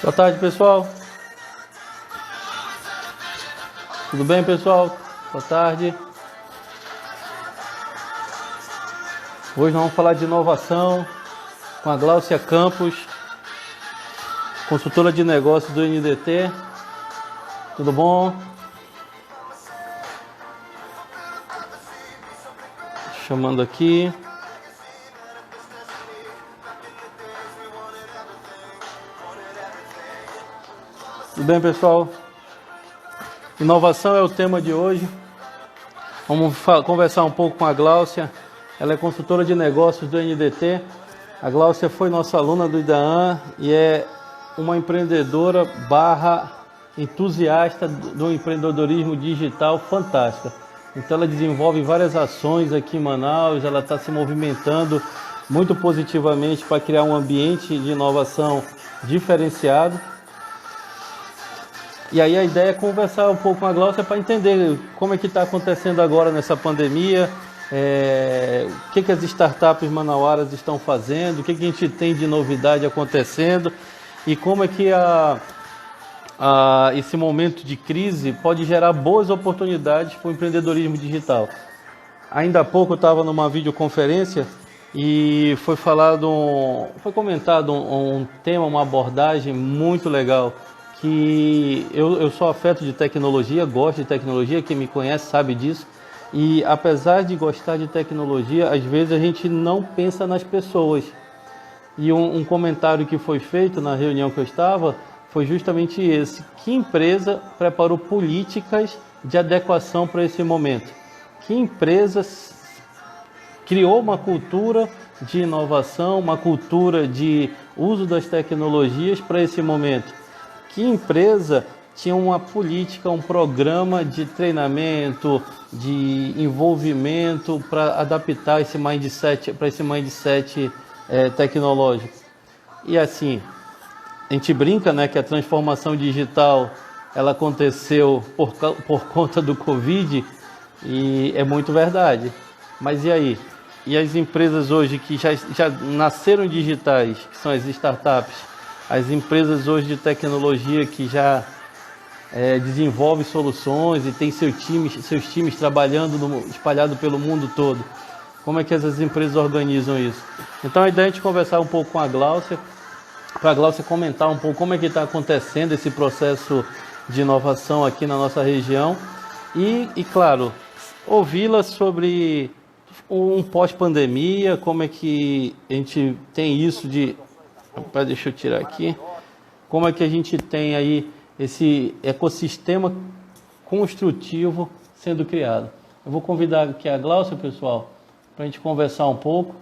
Boa tarde, pessoal. Tudo bem, pessoal? Boa tarde. Hoje nós vamos falar de inovação com a Gláucia Campos, consultora de negócios do NDT. Tudo bom? Chamando aqui. Tudo bem, pessoal? Inovação é o tema de hoje. Vamos conversar um pouco com a Gláucia. Ela é consultora de negócios do NDT. A Gláucia foi nossa aluna do IDAAN e é uma empreendedora barra entusiasta do empreendedorismo digital fantástica. Então ela desenvolve várias ações aqui em Manaus, ela está se movimentando muito positivamente para criar um ambiente de inovação diferenciado. E aí a ideia é conversar um pouco com a Gláucia para entender como é que está acontecendo agora nessa pandemia, o que as startups manauaras estão fazendo, o que a gente tem de novidade acontecendo e como é que esse momento de crise pode gerar boas oportunidades para o empreendedorismo digital. Ainda há pouco eu estava numa videoconferência e foi comentado um tema, uma abordagem muito legal, que eu sou afeto de tecnologia, gosto de tecnologia, quem me conhece sabe disso, e apesar de gostar de tecnologia, às vezes a gente não pensa nas pessoas. E um comentário que foi feito na reunião que eu estava foi justamente esse: que empresa preparou políticas de adequação para esse momento? Que empresa criou uma cultura de inovação, uma cultura de uso das tecnologias para esse momento? Que empresa tinha uma política, um programa de treinamento, de envolvimento para adaptar esse mindset, para esse mindset tecnológico? E assim, a gente brinca, né, que a transformação digital ela aconteceu por conta do Covid, e é muito verdade. Mas e aí? E as empresas hoje que já nasceram digitais, que são as startups, as empresas hoje de tecnologia que já desenvolvem soluções e tem seus times trabalhando espalhado pelo mundo todo. Como é que essas empresas organizam isso? Então a ideia é a gente conversar um pouco com a Gláucia, para a Gláucia comentar um pouco como é que está acontecendo esse processo de inovação aqui na nossa região e claro, ouvi-la sobre um pós-pandemia, como é que a gente tem isso de... Deixa eu tirar aqui. Como é que a gente tem aí esse ecossistema construtivo sendo criado? Eu vou convidar aqui a Gláucia, pessoal, para a gente conversar um pouco.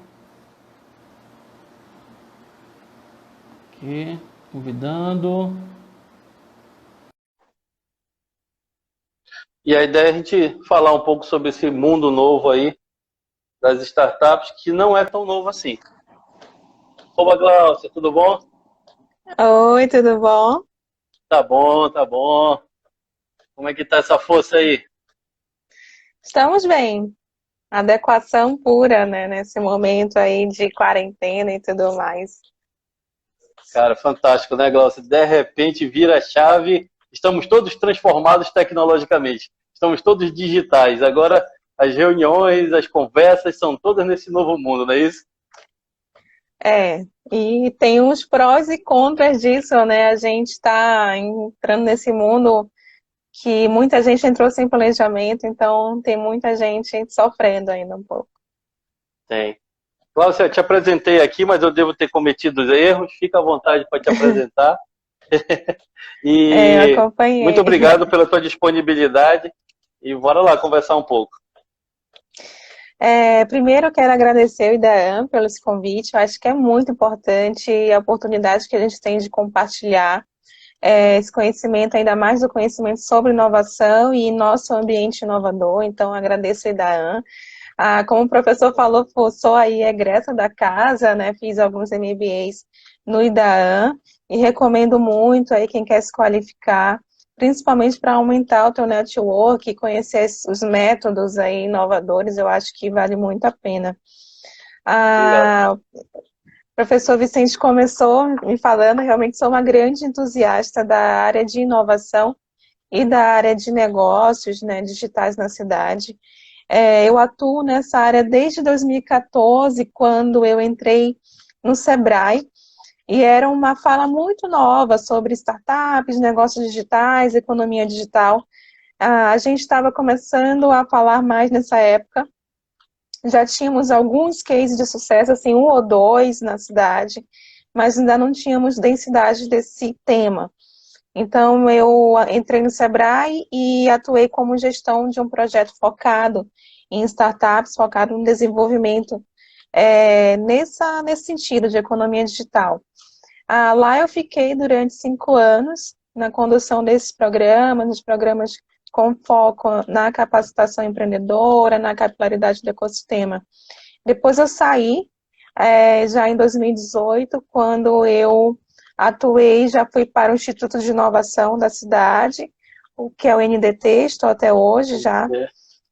Aqui, convidando. E a ideia é a gente falar um pouco sobre esse mundo novo aí das startups, que não é tão novo assim. Opa, Gláucia, tudo bom? Oi, tudo bom? Tá bom, tá bom. Como é que tá essa força aí? Estamos bem. Adequação pura, né, nesse momento aí de quarentena e tudo mais. Cara, fantástico, né, Glaucio? De repente vira a chave, estamos todos transformados tecnologicamente, estamos todos digitais. Agora as reuniões, as conversas são todas nesse novo mundo, não é isso? E tem uns prós e contras disso, né? A gente está entrando nesse mundo que muita gente entrou sem planejamento, então tem muita gente sofrendo ainda um pouco. Tem. Glaucio, eu te apresentei aqui, mas eu devo ter cometido erros. Fica à vontade para te apresentar. Eu E muito acompanhei. obrigado pela tua disponibilidade. E bora lá conversar um pouco. Primeiro, eu quero agradecer o IDEAN pelo esse convite. Eu acho que é muito importante a oportunidade que a gente tem de compartilhar esse conhecimento, ainda mais do conhecimento sobre inovação e nosso ambiente inovador. Então, agradeço o IDEAN. Como o professor falou, sou aí egressa da casa, né? Fiz alguns MBAs no IDEAN e recomendo muito aí quem quer se qualificar, principalmente para aumentar o teu network, conhecer os métodos aí inovadores, eu acho que vale muito a pena. Obrigado. Ah, professor Vicente começou me falando, realmente sou uma grande entusiasta da área de inovação e da área de negócios, né, digitais na cidade. Eu atuo nessa área desde 2014, quando eu entrei no Sebrae, e era uma fala muito nova sobre startups, negócios digitais, economia digital. A gente estava começando a falar mais nessa época. Já tínhamos alguns cases de sucesso, assim, um ou dois na cidade, mas ainda não tínhamos densidade desse tema. Então, eu entrei no Sebrae e atuei como gestão de um projeto focado em startups, focado no desenvolvimento nesse sentido de economia digital. Lá eu fiquei durante 5 anos na condução desses programas, nos programas com foco na capacitação empreendedora, na capilaridade do ecossistema. Depois eu saí, já em 2018, quando eu atuei, já fui para o Instituto de Inovação da cidade, o que é o NDT, estou até hoje já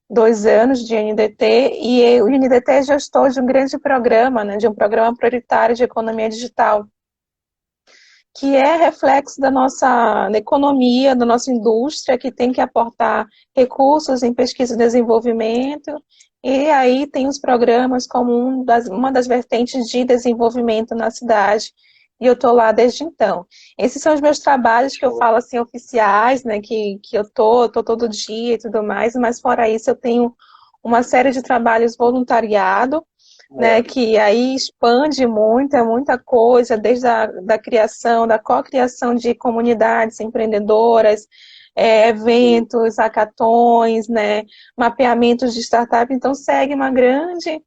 2 anos de NDT, e o NDT é gestor de um grande programa, né, de um programa prioritário de economia digital, que é reflexo da nossa economia, da nossa indústria, que tem que aportar recursos em pesquisa e desenvolvimento, e aí tem os programas como uma das vertentes de desenvolvimento na cidade, e eu estou lá desde então. Esses são os meus trabalhos que eu falo assim, oficiais, né, que eu tô todo dia e tudo mais, mas fora isso eu tenho uma série de trabalhos voluntariado, né, que aí expande muito, é muita coisa, desde da criação, da cocriação de comunidades empreendedoras, eventos, hackathons, né, mapeamentos de startup, então segue uma grande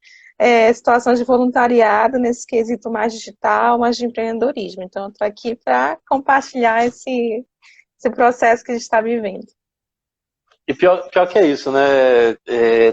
situação de voluntariado nesse quesito mais digital, mais de empreendedorismo. Então, estou aqui para compartilhar esse processo que a gente está vivendo. E pior que é isso, né?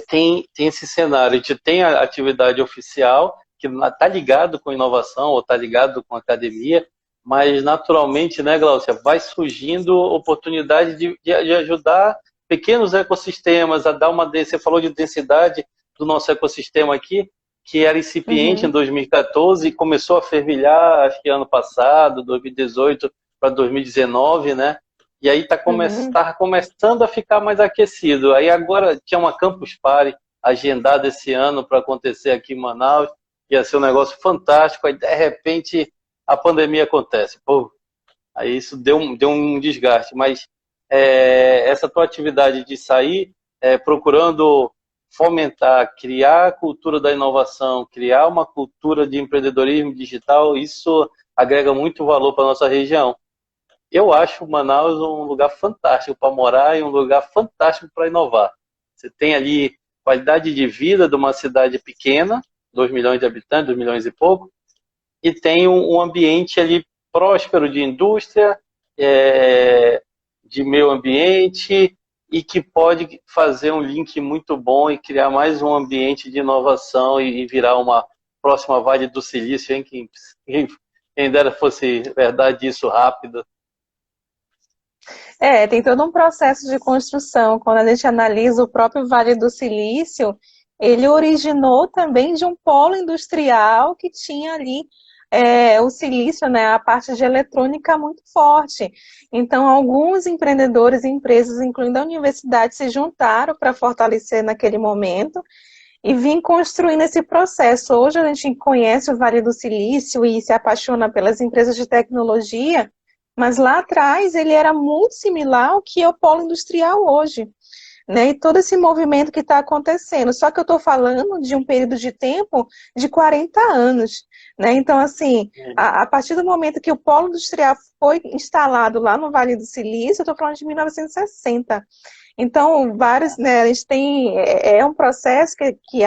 Tem esse cenário, a gente tem a atividade oficial, que está ligado com inovação, ou está ligado com academia, mas naturalmente, né, Glaucia, vai surgindo oportunidade de ajudar pequenos ecossistemas a dar você falou de densidade do nosso ecossistema aqui, que era incipiente em 2014 e começou a fervilhar, acho que ano passado, 2018 para 2019, né? E aí tava começando a ficar mais aquecido. Aí agora tinha uma Campus Party agendada esse ano para acontecer aqui em Manaus. Ia ser um negócio fantástico. Aí, de repente, a pandemia acontece. Pô, aí isso deu um desgaste. Mas essa tua atividade de sair procurando fomentar, criar a cultura da inovação, criar uma cultura de empreendedorismo digital, isso agrega muito valor para a nossa região. Eu acho Manaus um lugar fantástico para morar e um lugar fantástico para inovar. Você tem ali qualidade de vida de uma cidade pequena, 2 milhões de habitantes, 2 milhões e pouco, e tem um ambiente ali próspero de indústria, de meio ambiente, e que pode fazer um link muito bom e criar mais um ambiente de inovação e virar uma próxima Vale do Silício, hein? Quem dera fosse verdade isso rápido. Tem todo um processo de construção. Quando a gente analisa o próprio Vale do Silício, ele originou também de um polo industrial que tinha ali o silício, né, a parte de eletrônica muito forte. Então, alguns empreendedores e empresas, incluindo a universidade, se juntaram para fortalecer naquele momento e vim construindo esse processo. Hoje a gente conhece o Vale do Silício e se apaixona pelas empresas de tecnologia, mas lá atrás ele era muito similar ao que é o polo industrial hoje, né? E todo esse movimento que está acontecendo. Só que eu estou falando de um período de tempo de 40 anos, né? Então, assim, a partir do momento que o polo industrial foi instalado lá no Vale do Silício, eu estou falando de 1960. Então, vários, né, a gente tem, um processo que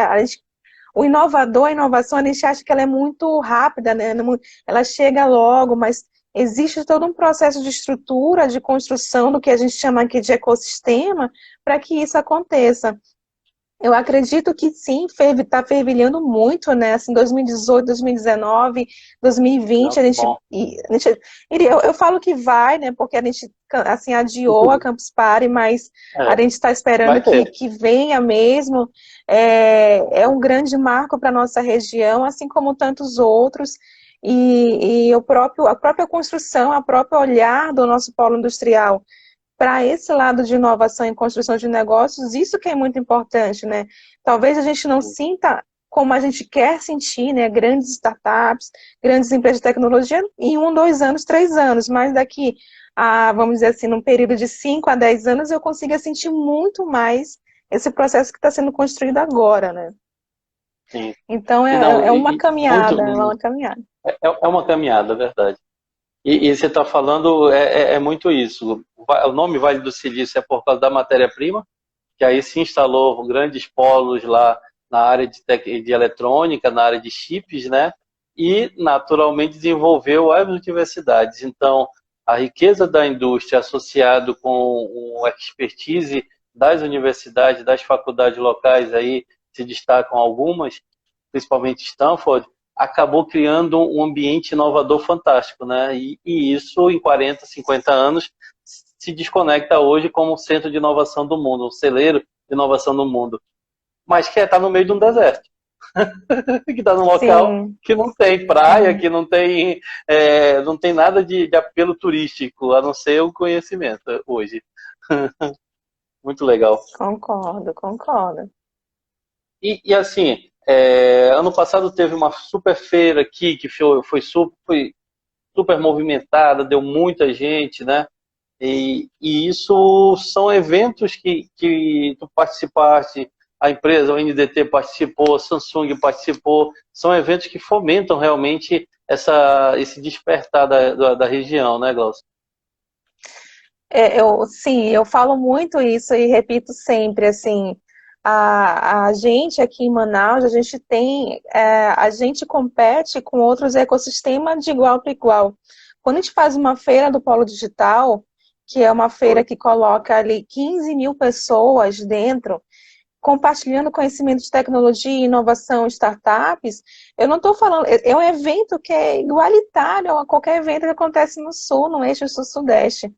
o inovador, a inovação, a gente acha que ela é muito rápida, né? Ela chega logo, mas existe todo um processo de estrutura, de construção do que a gente chama aqui de ecossistema, para que isso aconteça. Eu acredito que sim, está fervilhando muito, né? Assim, 2018, 2019, 2020, eu falo que vai, né? Porque a gente assim, adiou a Campus Party, mas a gente está esperando que venha mesmo. É um grande marco para a nossa região, assim como tantos outros. e a própria construção, a própria olhar do nosso polo industrial para esse lado de inovação e construção de negócios, isso que é muito importante, né? Talvez a gente não sinta como a gente quer sentir, né? Grandes startups, grandes empresas de tecnologia em 1, 2 anos, 3 anos, mas daqui a, vamos dizer assim, num período de 5 a 10 anos, eu consiga sentir muito mais esse processo que está sendo construído agora, né? Sim. Então E não, é uma muito, caminhada, é uma caminhada. é uma caminhada, é verdade. E você está falando, é muito isso. O nome Vale do Silício é por causa da matéria-prima, que aí se instalou grandes polos lá na área de eletrônica, na área de chips, né? E, naturalmente, desenvolveu as universidades. Então, a riqueza da indústria associado com o expertise das universidades, das faculdades locais, aí se destacam algumas, principalmente Stanford, acabou criando um ambiente inovador fantástico, né? E isso, em 40, 50 anos, se desconecta hoje como o centro de inovação do mundo, o celeiro de inovação do mundo. Mas que está no meio de um deserto, que está num local Sim, que não tem praia, sim, que não tem nada de apelo turístico, a não ser o conhecimento hoje. Muito legal. concordo, concordo. E assim, ano passado teve uma super feira aqui que foi super movimentada, deu muita gente, né? E isso são eventos que tu participaste, a empresa, o NDT participou, a Samsung participou, são eventos que fomentam realmente esse despertar da região, né, Glaucio? Sim, eu falo muito isso e repito sempre, assim, a gente aqui em Manaus, a gente compete com outros ecossistemas de igual para igual. Quando a gente faz uma feira do Polo Digital, que é uma feira Foi. que coloca ali 15 mil pessoas dentro, compartilhando conhecimento de tecnologia, inovação, startups, eu não estou falando, é um evento que é igualitário a qualquer evento que acontece no Sul, no eixo Sul-Sudeste.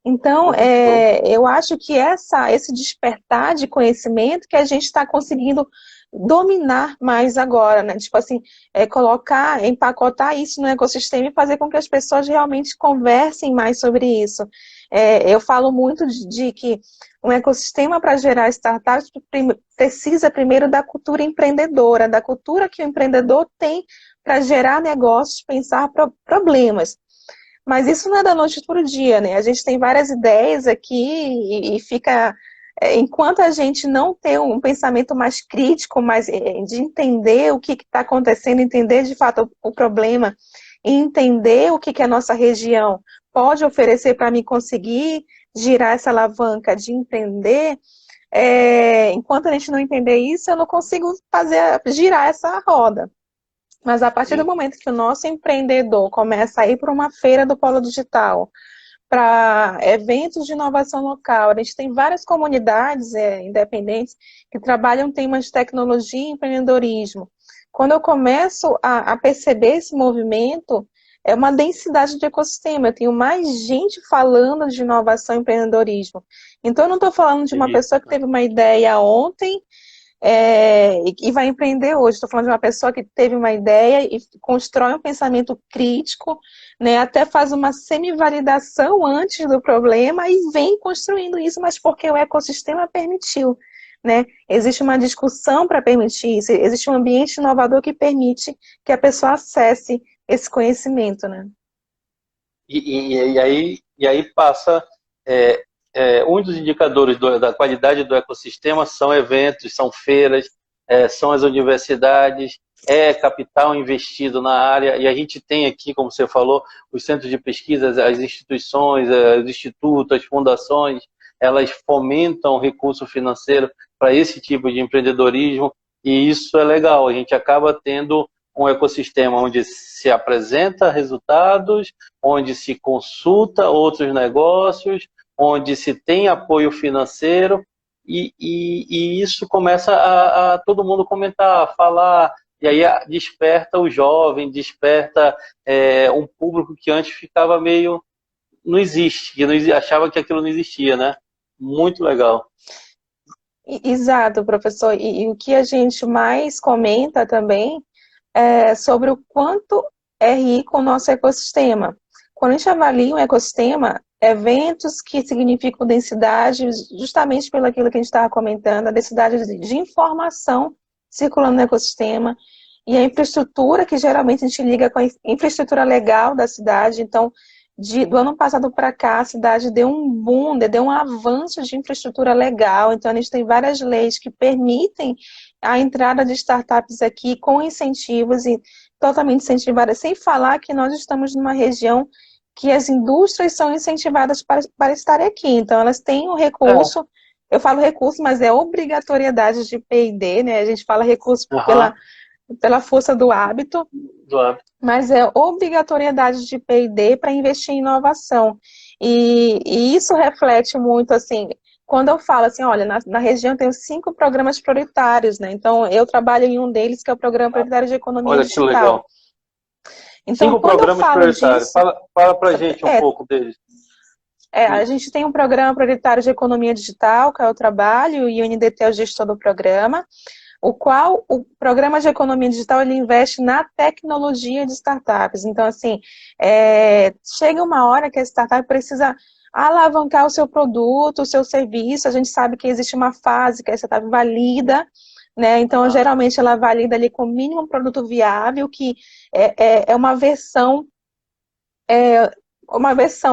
Então, Muito show. eu acho que esse despertar de conhecimento que a gente está conseguindo dominar mais agora, né? Tipo assim, colocar, empacotar isso no ecossistema e fazer com que as pessoas realmente conversem mais sobre isso. Eu falo muito de que um ecossistema para gerar startups precisa primeiro da cultura empreendedora, da cultura que o empreendedor tem para gerar negócios, pensar problemas. Mas isso não é da noite para o dia, né? A gente tem várias ideias aqui e fica. Enquanto a gente não tem um pensamento mais crítico, mais de entender o que está acontecendo, entender de fato o problema, e entender o que a nossa região pode oferecer para mim conseguir girar essa alavanca de empreender, enquanto a gente não entender isso, eu não consigo fazer girar essa roda. Mas a partir do Sim. momento que o nosso empreendedor começa a ir para uma feira do polo digital, para eventos de inovação local, a gente tem várias comunidades independentes que trabalham temas de tecnologia e empreendedorismo. Quando eu começo a perceber esse movimento, é uma densidade de ecossistema, eu tenho mais gente falando de inovação e empreendedorismo. Então, eu não estou falando de uma Isso. pessoa que teve uma ideia ontem e vai empreender hoje. Estou falando de uma pessoa que teve uma ideia e constrói um pensamento crítico, né, até faz uma semi-validação antes do problema e vem construindo isso, mas porque o ecossistema permitiu. Né? Existe uma discussão para permitir isso, existe um ambiente inovador que permite que a pessoa acesse esse conhecimento. Né? E aí passa. é, um dos indicadores da qualidade do ecossistema são eventos, são feiras, são as universidades, é capital investido na área, e a gente tem aqui, como você falou, os centros de pesquisa, as instituições, os institutos, as fundações, elas fomentam recurso financeiro para esse tipo de empreendedorismo, e isso é legal, a gente acaba tendo um ecossistema onde se apresenta resultados, onde se consulta outros negócios, onde se tem apoio financeiro, e isso começa a todo mundo comentar, a falar, e aí desperta o jovem, desperta um público que antes ficava meio, não existe, que não, achava que aquilo não existia, né? Muito legal. Exato, professor. E o que a gente mais comenta também sobre o quanto é rico o nosso ecossistema. Quando a gente avalia um ecossistema, eventos que significam densidade, justamente pelo aquilo que a gente estava comentando, a densidade de informação circulando no ecossistema, e a infraestrutura, que geralmente a gente liga com a infraestrutura legal da cidade. Então, do ano passado para cá, a cidade deu um boom, deu um avanço de infraestrutura legal. Então, a gente tem várias leis que permitem a entrada de startups aqui com incentivos e totalmente incentivadas, sem falar que nós estamos numa região que as indústrias são incentivadas para estarem aqui. Então, elas têm o recurso, eu falo recurso, mas é obrigatoriedade de P&D, né? A gente fala recurso pela força do hábito, mas é obrigatoriedade de P&D para investir em inovação. E isso reflete muito, assim, quando eu falo assim, olha, na região tem 5 programas prioritários, né? Então, eu trabalho em um deles, que é o Programa Prioritário de Economia Digital. Olha que legal. Então, 5 quando programas eu falo prioritários. disso... Fala pra gente um pouco deles. A gente tem um Programa Prioritário de Economia Digital, que é o trabalho, e o NDT é o gestor do programa, o qual o Programa de Economia Digital ele investe na tecnologia de startups. Então, assim, chega uma hora que a startup precisa alavancar o seu produto, o seu serviço. A gente sabe que existe uma fase que a startup valida, né? Então, geralmente, ela valida ali com o mínimo produto viável, que é uma versão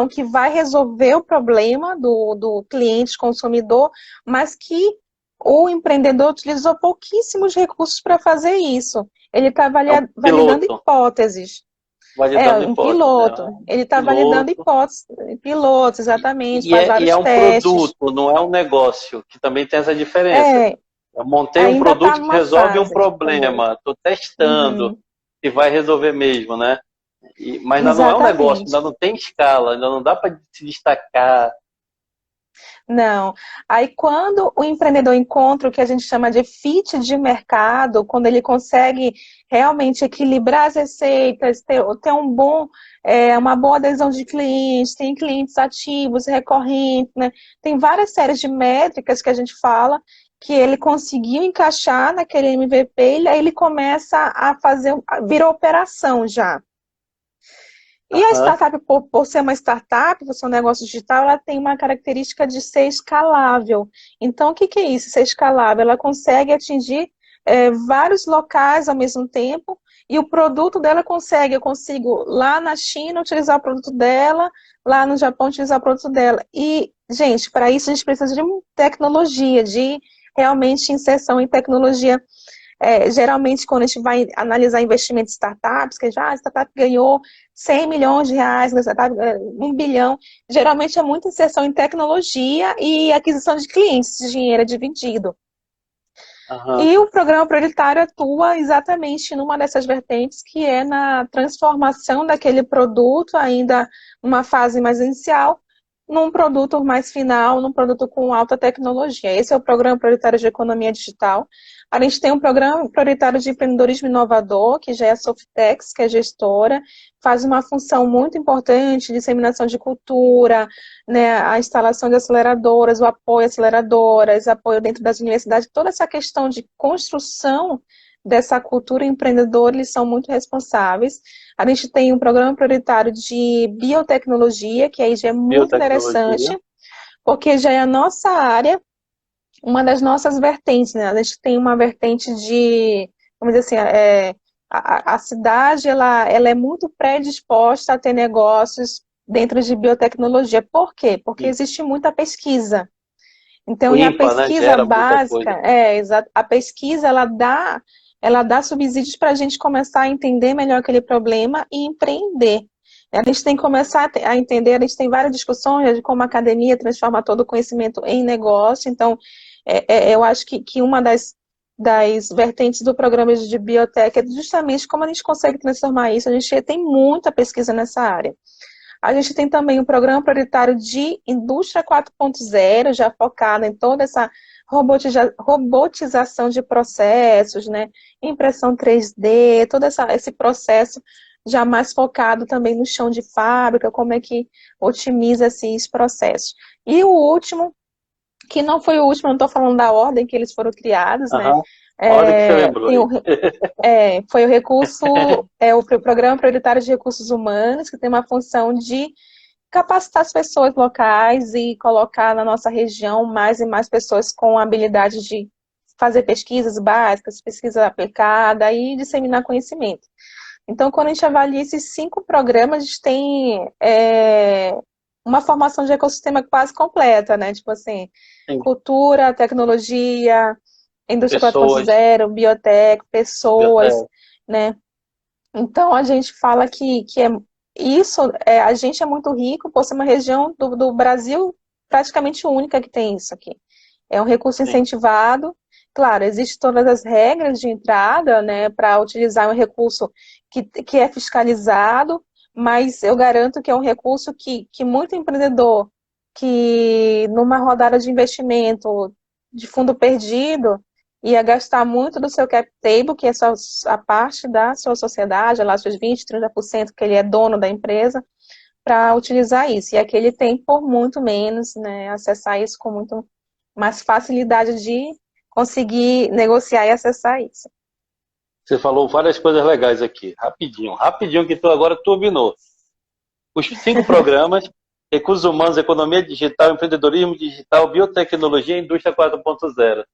que vai resolver o problema do cliente consumidor, mas que o empreendedor utilizou pouquíssimos recursos para fazer isso. Ele está validando hipóteses. Validando um piloto. Ele está validando hipóteses, pilotos, exatamente, faz vários testes. Produto, não é um negócio, que também tem essa diferença. Eu montei um produto que resolve um problema, estou testando se vai resolver mesmo, né? Mas ainda não é um negócio, ainda não tem escala, ainda não dá para se destacar. Não. Aí quando o empreendedor encontra o que a gente chama de fit de mercado, quando ele consegue realmente equilibrar as receitas, ter uma boa adesão de clientes, tem clientes ativos, recorrentes, né? Tem várias séries de métricas que a gente fala que ele conseguiu encaixar naquele MVP, e aí ele começa a virar operação já. E a startup, por ser uma startup, por ser um negócio digital, ela tem uma característica de ser escalável. Então, o que é isso, ser escalável? Ela consegue atingir vários locais ao mesmo tempo, e o produto dela eu consigo lá na China utilizar o produto dela, lá no Japão utilizar o produto dela. E, gente, para isso a gente precisa de tecnologia, de realmente inserção em tecnologia. Geralmente, quando a gente vai analisar investimentos de startups, que a startup ganhou 100 milhões de reais, a startup 1 bilhão, geralmente é muita inserção em tecnologia e aquisição de clientes, de dinheiro é dividido. E o programa prioritário atua exatamente numa dessas vertentes, que é na transformação daquele produto, ainda numa fase mais inicial, num produto mais final, num produto com alta tecnologia. Esse é o Programa Prioritário de Economia Digital. A gente tem um Programa Prioritário de Empreendedorismo Inovador, que já é a Softex, que é gestora, faz uma função muito importante, disseminação de cultura, né, a instalação de aceleradoras, o apoio a aceleradoras, apoio dentro das universidades, toda essa questão de construção dessa cultura empreendedora, eles são muito responsáveis. A gente tem um programa prioritário de biotecnologia, que aí já é muito interessante, porque já é a nossa área, uma das nossas vertentes, né? A gente tem uma vertente de, vamos dizer assim, a cidade, ela é muito predisposta a ter negócios dentro de biotecnologia. Por quê? Porque existe muita pesquisa. Então, a pesquisa básica, a pesquisa, ela dá subsídios para a gente começar a entender melhor aquele problema e empreender. A gente tem que começar a entender, a gente tem várias discussões de como a academia transforma todo o conhecimento em negócio. Então, eu acho que uma das vertentes do programa de biotech é justamente como a gente consegue transformar isso. A gente tem muita pesquisa nessa área. A gente tem também um programa prioritário de indústria 4.0, já focado em toda essa robotização de processos, né? Impressão 3D, todo esse processo já mais focado também no chão de fábrica, como é que otimiza esses processos. E o último que não foi o último, não estou falando da ordem que eles foram criados, né? Aham. Olha que você lembrou Tem aí. foi o recurso, o Programa Prioritário de Recursos Humanos, que tem uma função de capacitar as pessoas locais e colocar na nossa região mais e mais pessoas com habilidade de fazer pesquisas básicas, pesquisa aplicada e disseminar conhecimento. Então, quando a gente avalia esses 5 programas, a gente tem uma formação de ecossistema quase completa, né? Tipo assim, Sim. cultura, tecnologia, indústria Pessoas, 4.0, biotech, pessoas, biblioteca. né? Então, a gente fala que a gente é muito rico por ser uma região do Brasil praticamente única que tem isso aqui. É um recurso Sim. incentivado. Claro, existem todas as regras de entrada, né, para utilizar um recurso que é fiscalizado, mas eu garanto que é um recurso que muito empreendedor, que numa rodada de investimento de fundo perdido, ia gastar muito do seu cap table, que é só a parte da sua sociedade, lá seus 20, 30% que ele é dono da empresa, para utilizar isso. E aqui ele tem por muito menos, né, acessar isso com muito mais facilidade de conseguir negociar e acessar isso. Você falou várias coisas legais aqui. Rapidinho, rapidinho que tu agora turbinou. Os 5 programas: Recursos Humanos, Economia Digital, Empreendedorismo Digital, Biotecnologia e Indústria 4.0.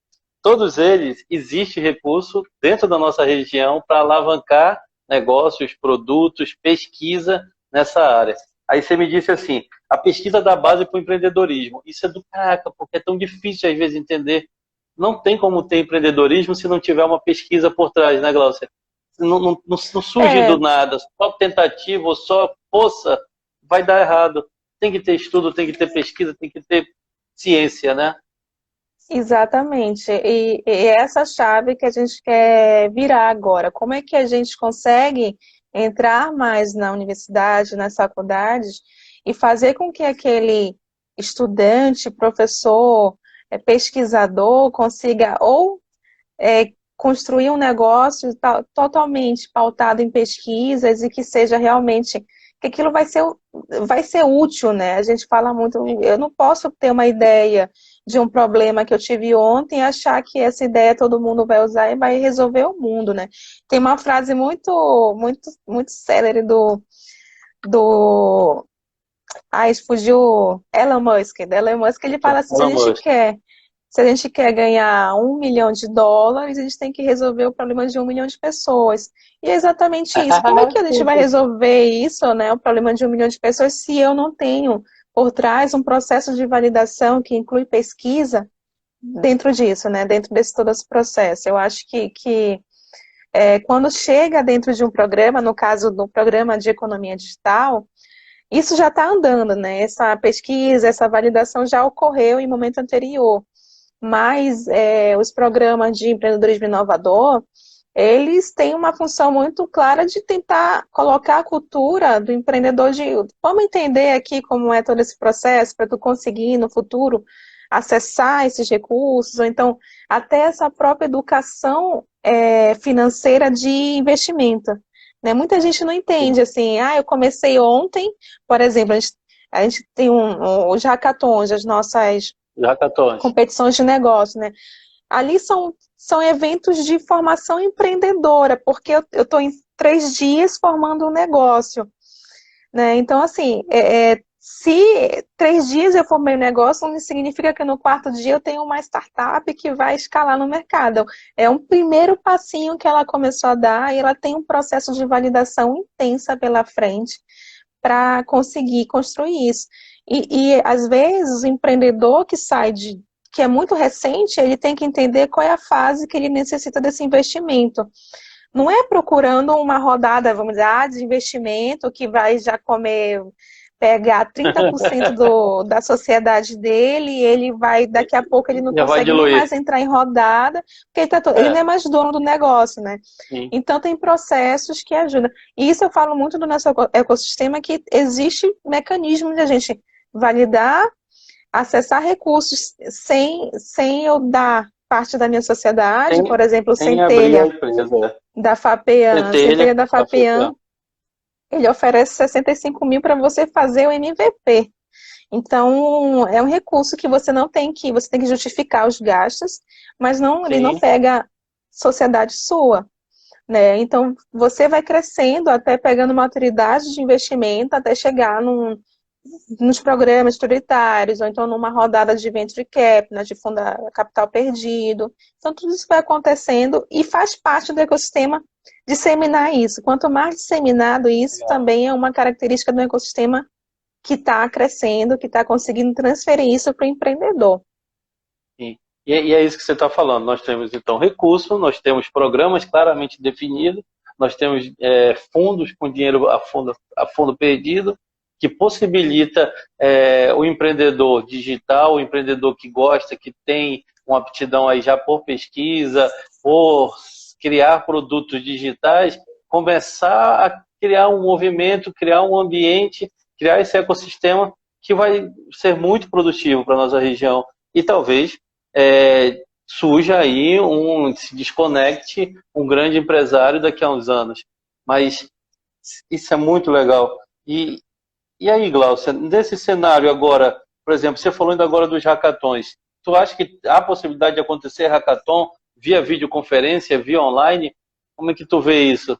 Todos eles, existe recurso dentro da nossa região para alavancar negócios, produtos, pesquisa nessa área. Aí você me disse assim, a pesquisa da base para o empreendedorismo. Isso é do caraca, porque é tão difícil às vezes entender. Não tem como ter empreendedorismo se não tiver uma pesquisa por trás, né, Glaucia? Não surge do nada, só tentativa ou só força vai dar errado. Tem que ter estudo, tem que ter pesquisa, tem que ter ciência, né? Exatamente. E essa chave que a gente quer virar agora. Como é que a gente consegue entrar mais na universidade, nas faculdades, e fazer com que aquele estudante, professor, pesquisador consiga ou construir um negócio totalmente pautado em pesquisas e que seja realmente, que aquilo vai ser útil, né? A gente fala muito, eu não posso ter uma ideia de um problema que eu tive ontem e achar que essa ideia todo mundo vai usar e vai resolver o mundo, né? Tem uma frase muito célere do fugiu Elon Musk. Elon Musk, ele fala assim, se a gente quer ganhar US$ 1 milhão, a gente tem que resolver o problema de 1 milhão de pessoas. E é exatamente isso. Como é que a gente vai resolver isso, né? O problema de 1 milhão de pessoas, se eu não tenho por trás um processo de validação que inclui pesquisa dentro disso, né? Dentro desse todo esse processo. Eu acho que quando chega dentro de um programa, no caso do programa de economia digital, isso já está andando, né? Essa pesquisa, essa validação já ocorreu em momento anterior. Mas os programas de empreendedorismo inovador, eles têm uma função muito clara de tentar colocar a cultura do empreendedor vamos entender aqui como é todo esse processo para tu conseguir no futuro acessar esses recursos, ou então até essa própria educação financeira de investimento. Né? Muita gente não entende, assim, eu comecei ontem, por exemplo, a gente tem os hackathons, as nossas competições de negócio, né? Ali são eventos de formação empreendedora, porque eu estou em 3 dias formando um negócio, né? Então, assim, se 3 dias eu formei um negócio, não significa que no 4º dia eu tenho uma startup que vai escalar no mercado. É um primeiro passinho que ela começou a dar e ela tem um processo de validação intensa pela frente para conseguir construir isso. E às vezes o empreendedor que é muito recente, ele tem que entender qual é a fase que ele necessita desse investimento. Não é procurando uma rodada, vamos dizer, de investimento que vai já pegar 30% da sociedade dele, e ele vai, daqui a pouco ele não consegue nem mais entrar em rodada, porque ele não é mais dono do negócio, né? Sim. Então tem processos que ajudam. E isso eu falo muito do nosso ecossistema, que existe mecanismo de a gente validar, acessar recursos sem eu dar parte da minha sociedade, por exemplo, o Centelha da FAPEAM. Centelha da FAPEAM, ele oferece 65 mil para você fazer o MVP. Então, é um recurso que você tem que justificar os gastos, mas ele não Sim, pega sociedade sua, né? Então, você vai crescendo até pegando maturidade de investimento, até chegar nos programas prioritários, ou então numa rodada de venture capital, de fundo capital perdido. Então, tudo isso vai acontecendo e faz parte do ecossistema disseminar isso. Quanto mais disseminado isso, legal. também é uma característica do ecossistema que está crescendo, que está conseguindo transferir isso para o empreendedor. Sim. E é isso que você está falando. Nós temos, então, recurso, nós temos programas claramente definidos, nós temos fundos com dinheiro a fundo perdido, que possibilita o empreendedor digital, o empreendedor que gosta, que tem uma aptidão aí já por pesquisa, por criar produtos digitais, começar a criar um movimento, criar um ambiente, criar esse ecossistema que vai ser muito produtivo para a nossa região. E talvez surja aí se desconecte um grande empresário daqui a uns anos. Mas isso é muito legal. E aí, Glaucia, nesse cenário agora, por exemplo, você falou ainda agora dos hackathons, tu acha que há possibilidade de acontecer hackathon via videoconferência, via online? Como é que tu vê isso?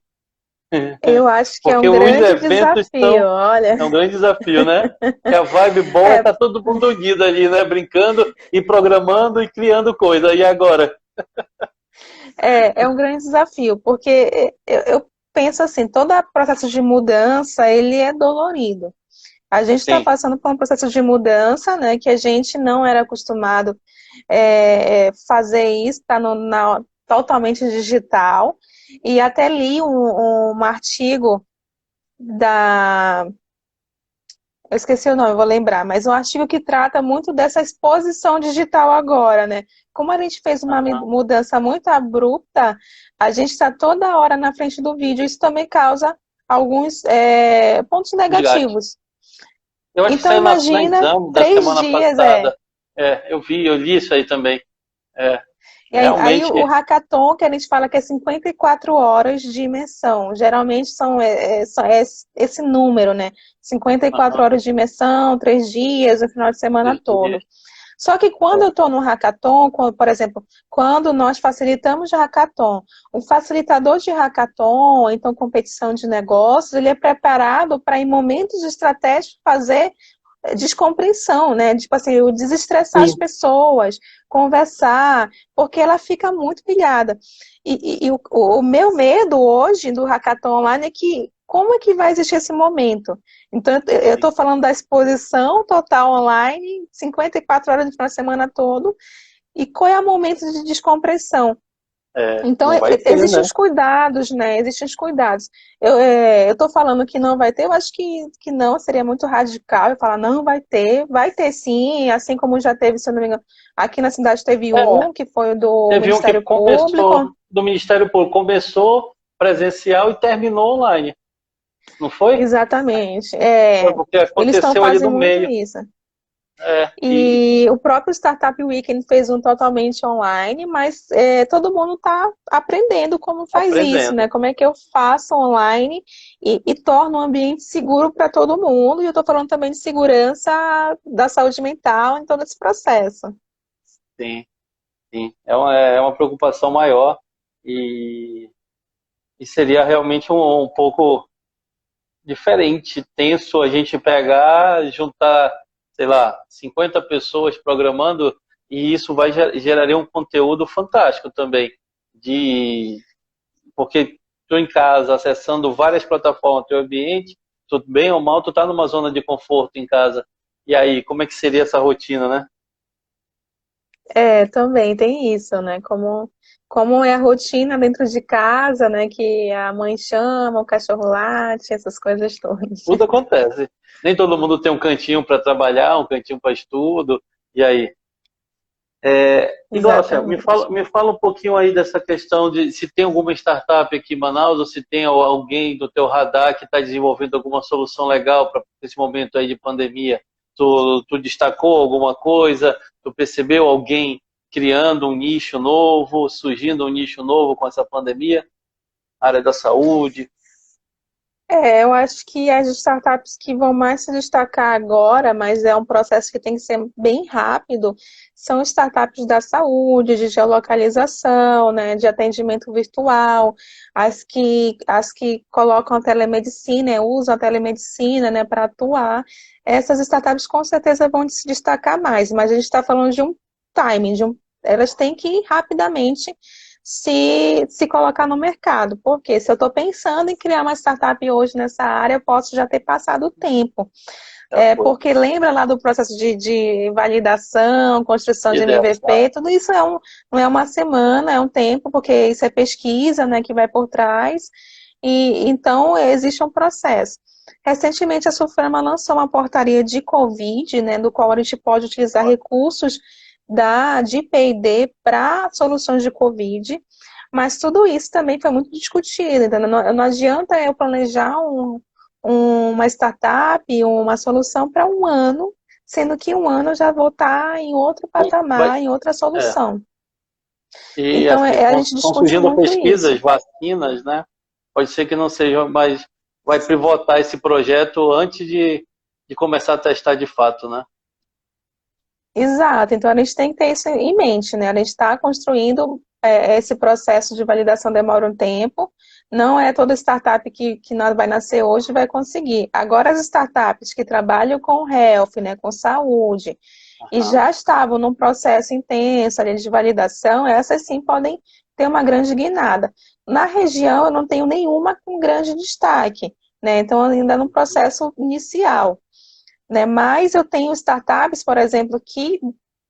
Eu acho que é Porque um os grande eventos desafio, olha. é um grande desafio, né? Que a vibe boa É, tá todo mundo unido ali, né? Brincando e programando e criando coisa. E agora? é um grande desafio, porque eu penso assim, todo processo de mudança, ele é dolorido. A gente está Sim. passando por um processo de mudança, né, que a gente não era acostumado fazer isso, está totalmente digital. E até li um artigo da eu esqueci o nome, eu vou lembrar, mas um artigo que trata muito dessa exposição digital agora, né? Como a gente fez uma Aham. mudança muito abrupta, a gente está toda hora na frente do vídeo, isso também causa alguns pontos Desgaste. negativos. Eu acho que Então, saiu na imagina Exame da 3 semana dias, passada. Eu li isso aí também. É, E aí realmente, o hackathon, que a gente fala que é 54 horas de imersão, geralmente é esse número, né? 54 aham, horas de imersão, 3 dias, o final de semana 3 dias. todo. Só que quando eu estou no hackathon, por exemplo, quando nós facilitamos de hackathon, o facilitador de hackathon, então competição de negócios, ele é preparado para, em momentos estratégicos, fazer descompreensão, né? Tipo assim, o desestressar as Sim, pessoas, conversar, porque ela fica muito pilhada. E o meu medo hoje do hackathon online é que como é que vai existir esse momento? Então, eu estou falando da exposição total online, 54 horas no final de semana todo, e qual é o momento de descompressão? Então, não vai ter, existem né? os cuidados, né? Existem os cuidados. Eu estou falando que não vai ter, eu acho que não, seria muito radical eu falar, não vai ter sim, assim como já teve, se eu não me engano, aqui na cidade teve É, um, que foi o do teve um que Ministério começou Público. do Ministério Público, começou presencial e terminou online, não foi? Exatamente. Foi porque Eles estão aconteceu ali fazendo no muito meio. isso. E E o próprio Startup Weekend fez um totalmente online, mas todo mundo está aprendendo como faz isso, aprendendo. né? Como é que eu faço online e torno um ambiente seguro para todo mundo. E eu estou falando também de segurança da saúde mental em todo esse processo. Sim, sim. É uma preocupação maior e seria realmente um pouco diferente, tenso a gente pegar, juntar, sei lá, 50 pessoas programando e isso geraria um conteúdo fantástico também, de porque tu em casa acessando várias plataformas do teu ambiente, tudo bem ou mal, tu tá numa zona de conforto em casa. E aí, como é que seria essa rotina, né? Também tem isso, né? Como é a rotina dentro de casa, né? Que a mãe chama, o cachorro late, essas coisas todas. Tudo acontece. Nem todo mundo tem um cantinho para trabalhar, um cantinho para estudo. E aí, e Glaucia, Exatamente. me fala um pouquinho aí dessa questão de se tem alguma startup aqui em Manaus ou se tem alguém do teu radar que está desenvolvendo alguma solução legal para esse momento aí de pandemia. Tu destacou alguma coisa? Tu percebeu alguém criando um nicho novo, surgindo um nicho novo com essa pandemia? Área da saúde? Eu acho que as startups que vão mais se destacar agora, mas é um processo que tem que ser bem rápido, são startups da saúde, de geolocalização, né, de atendimento virtual, as que colocam a telemedicina, usam a telemedicina, né, para atuar. Essas startups com certeza vão se destacar mais, mas a gente está falando de um timing, elas têm que ir rapidamente se colocar no mercado. Porque se eu estou pensando em criar uma startup hoje nessa área, eu posso já ter passado o tempo. Porque lembra lá do processo de validação, construção de MVP, tudo isso não é uma semana, é um tempo, porque isso é pesquisa, né, que vai por trás, e então existe um processo. Recentemente a Sulframa lançou uma portaria de Covid, né, do qual a gente pode utilizar recursos de P&D para soluções de Covid, mas tudo isso também foi muito discutido, então não adianta eu planejar uma startup, uma solução para um ano, sendo que um ano eu já vou estar em outro patamar, em outra solução. E então assim, a gente estão discute surgindo muito pesquisas, isso. vacinas, né? Pode ser que não seja, mas vai pivotar esse projeto antes de começar a testar de fato, né? Exato, então a gente tem que ter isso em mente, né? A gente está construindo, esse processo de validação demora um tempo, não é toda startup que vai nascer hoje vai conseguir. Agora as startups que trabalham com health, né, com saúde, e já estavam num processo intenso ali de validação, essas sim podem ter uma grande guinada. Na região eu não tenho nenhuma com grande destaque, né? Então ainda no processo inicial. Né? Mas eu tenho startups, por exemplo, que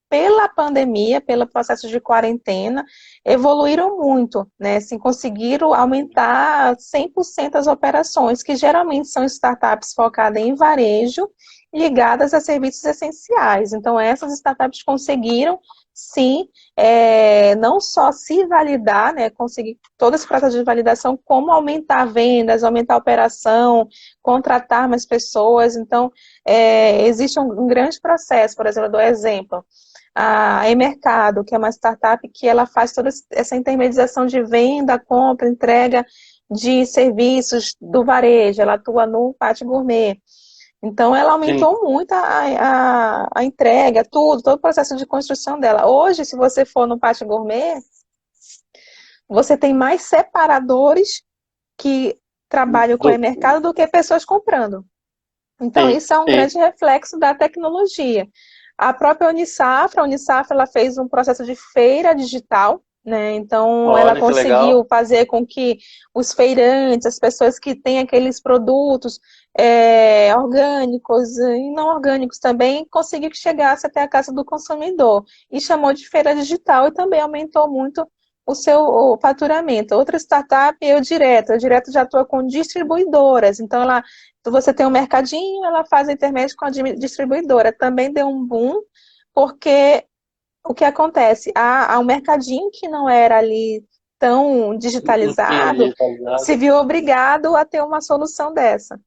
pela pandemia, pelo processo de quarentena, evoluíram muito, né? Assim, conseguiram aumentar 100% as operações, que geralmente são startups focadas em varejo, ligadas a serviços essenciais. Então, essas startups conseguiram, sim, não só se validar, né, conseguir todo esse processo de validação, como aumentar vendas, aumentar a operação, contratar mais pessoas. Então, existe um grande processo, por exemplo, eu dou exemplo, a eMercado, que é uma startup que ela faz toda essa intermediação de venda, compra, entrega de serviços do varejo, ela atua no Pátio Gourmet. Então, ela aumentou muito a entrega, todo o processo de construção dela. Hoje, se você for no Pátio Gourmet, você tem mais separadores que trabalham com o mercado do que pessoas comprando. Então, isso é um grande reflexo da tecnologia. A própria Unisafra, ela fez um processo de feira digital, né? Então, ela conseguiu fazer com que os feirantes, as pessoas que têm aqueles produtos orgânicos e não orgânicos também, conseguiu que chegasse até a casa do consumidor. E chamou de feira digital e também aumentou muito o faturamento. Outra startup é o Direto. A Direto já atua com distribuidoras. Então, você tem um mercadinho, ela faz a intermédio com a distribuidora. Também deu um boom, porque o que acontece? Há um mercadinho que não era ali tão digitalizado, se viu obrigado a ter uma solução dessa.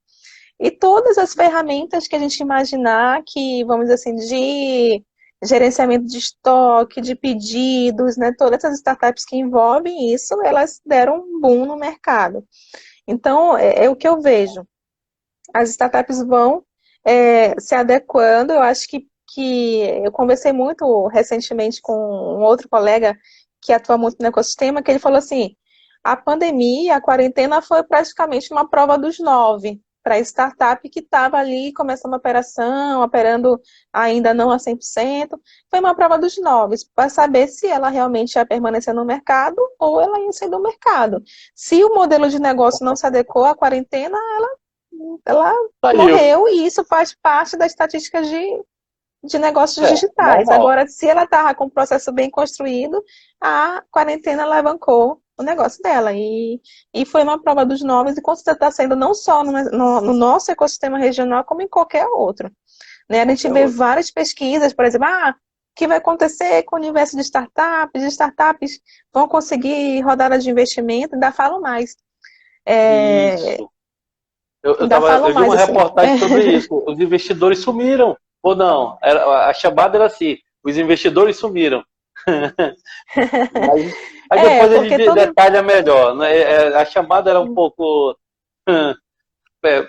E todas as ferramentas que a gente imaginar que, vamos dizer assim, de gerenciamento de estoque, de pedidos, né? Todas essas startups que envolvem isso, elas deram um boom no mercado. Então, é o que eu vejo. As startups vão se adequando. Eu acho que eu conversei muito recentemente com um outro colega que atua muito no ecossistema, que ele falou assim, a pandemia, a quarentena foi praticamente uma prova dos 9 para a startup que estava ali começando a operação, operando ainda não a 100%, foi uma prova dos 9 para saber se ela realmente ia permanecer no mercado ou ela ia sair do mercado. Se o modelo de negócio não se adequou à quarentena, ela morreu, e isso faz parte das estatísticas de negócios digitais. Normal. Agora, se ela estava com um processo bem construído, a quarentena alavancou o negócio dela. E foi uma prova dos 9, e com certeza está sendo não só no nosso ecossistema regional, como em qualquer outro. Né? A gente vê várias pesquisas, por exemplo, o que vai acontecer com o universo de startups? As startups vão conseguir rodada de investimento, ainda falo mais. Isso. Eu vi uma reportagem sobre isso. Os investidores sumiram. Ou não? A chamada era assim, os investidores sumiram. Aí depois a gente detalha melhor. Né? A chamada era um pouco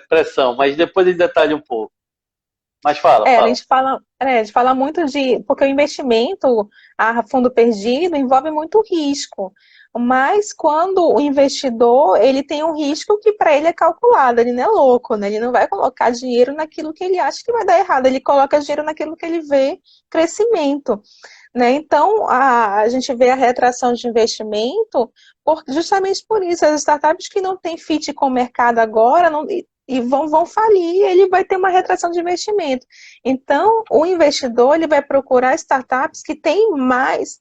pressão, mas depois ele detalha um pouco. Mas A fala. gente fala, a gente fala muito porque o investimento a fundo perdido envolve muito risco. Mas quando o investidor, ele tem um risco que para ele é calculado, ele não é louco, né? Ele não vai colocar dinheiro naquilo que ele acha que vai dar errado, ele coloca dinheiro naquilo que ele vê crescimento, né? Então, a gente vê a retração de investimento justamente por isso. As startups que não têm fit com o mercado agora e vão falir, ele vai ter uma retração de investimento. Então, o investidor ele vai procurar startups que têm mais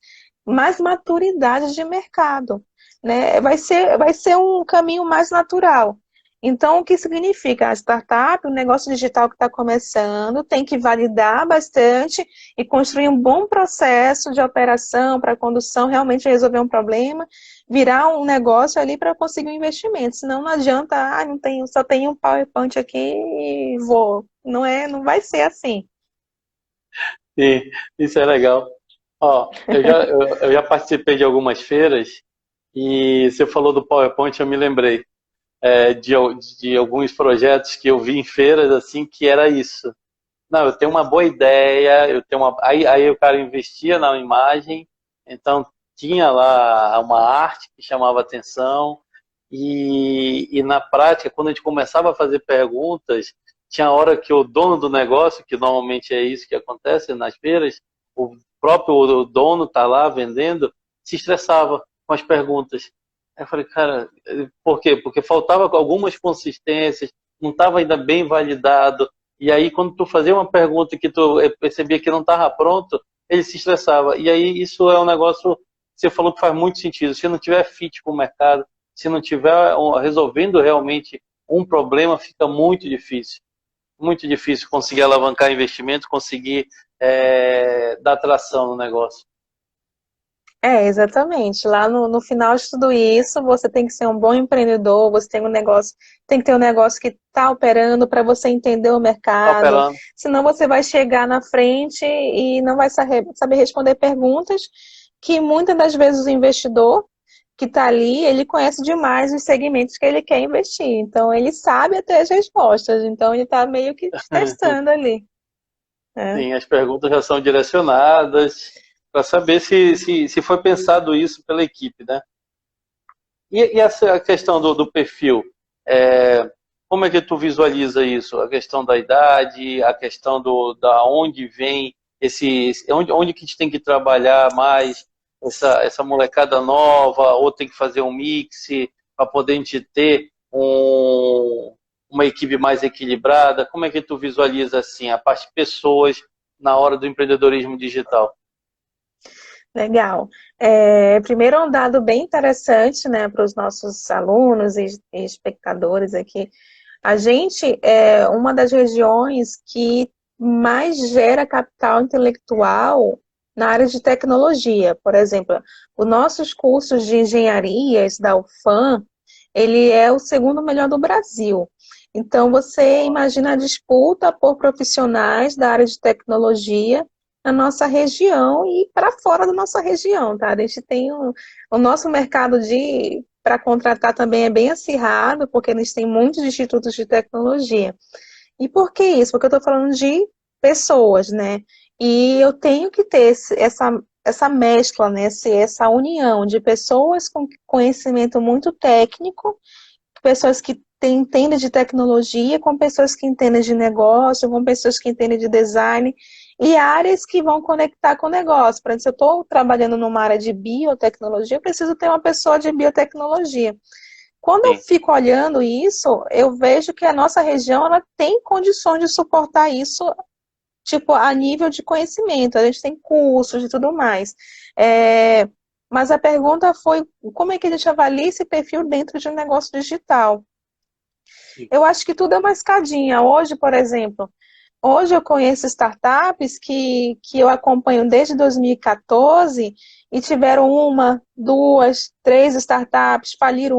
maturidade de mercado, né? Vai ser um caminho mais natural. Então, o que significa? A startup, o negócio digital que está começando, tem que validar bastante e construir um bom processo de operação para condução, realmente resolver um problema, virar um negócio ali para conseguir um investimento. Senão não adianta, não tenho, só tenho um PowerPoint aqui e vou. Não vai ser assim. Sim, isso é legal. Ó, eu já participei de algumas feiras e você falou do PowerPoint, eu me lembrei de alguns projetos que eu vi em feiras assim que era isso. Não, eu tenho uma boa ideia, eu tenho aí o cara investia na imagem, então tinha lá uma arte que chamava atenção e na prática, quando a gente começava a fazer perguntas, tinha hora que o dono do negócio, que normalmente é isso que acontece nas feiras, o próprio dono está lá vendendo, se estressava com as perguntas. Aí eu falei, cara, por quê? Porque faltava algumas consistências, não estava ainda bem validado, e aí quando tu fazia uma pergunta que tu percebia que não estava pronto, ele se estressava. E aí isso é um negócio que você falou que faz muito sentido. Se não tiver fit com o mercado, se não tiver resolvendo realmente um problema, fica muito difícil. Muito difícil conseguir alavancar investimento, conseguir dar tração no negócio. Exatamente. Lá no final de tudo isso, você tem que ser um bom empreendedor, você tem um negócio, tem que ter um negócio que está operando para você entender o Tá mercado. operando. Senão você vai chegar na frente e não vai saber responder perguntas que muitas das vezes o investidor que está ali, ele conhece demais os segmentos que ele quer investir. Então, ele sabe até as respostas. Então, ele está meio que testando ali, né? Sim, as perguntas já são direcionadas para saber se foi pensado isso pela equipe, né? E essa questão do perfil, como é que tu visualiza isso? A questão da idade, a questão da onde vem onde que a gente tem que trabalhar mais essa molecada nova, ou tem que fazer um mix para poder a gente ter uma equipe mais equilibrada? Como é que tu visualiza assim a parte de pessoas na hora do empreendedorismo digital? Legal. Primeiro, um dado bem interessante, né, para os nossos alunos e espectadores aqui. A gente é uma das regiões que mais gera capital intelectual na área de tecnologia. Por exemplo, os nossos cursos de engenharias da UFAM, ele é o segundo melhor do Brasil. Então, você imagina a disputa por profissionais da área de tecnologia na nossa região e para fora da nossa região, tá? A gente tem o nosso mercado para contratar também é bem acirrado, porque eles têm muitos institutos de tecnologia. E por que isso? Porque eu estou falando de pessoas, né? E eu tenho que ter essa mescla, né? Essa união de pessoas com conhecimento muito técnico, pessoas que entendem de tecnologia, com pessoas que entendem de negócio, com pessoas que entendem de design, e áreas que vão conectar com o negócio. Por exemplo, se eu estou trabalhando numa área de biotecnologia, eu preciso ter uma pessoa de biotecnologia. Quando eu Sim. fico olhando isso, eu vejo que a nossa região ela tem condições de suportar isso, tipo, a nível de conhecimento. A gente tem cursos e tudo mais. Mas a pergunta foi, como é que a gente avalia esse perfil dentro de um negócio digital? Eu acho que tudo é uma escadinha. Hoje, por exemplo, hoje eu conheço startups que eu acompanho desde 2014 e tiveram uma, duas, três startups, faliram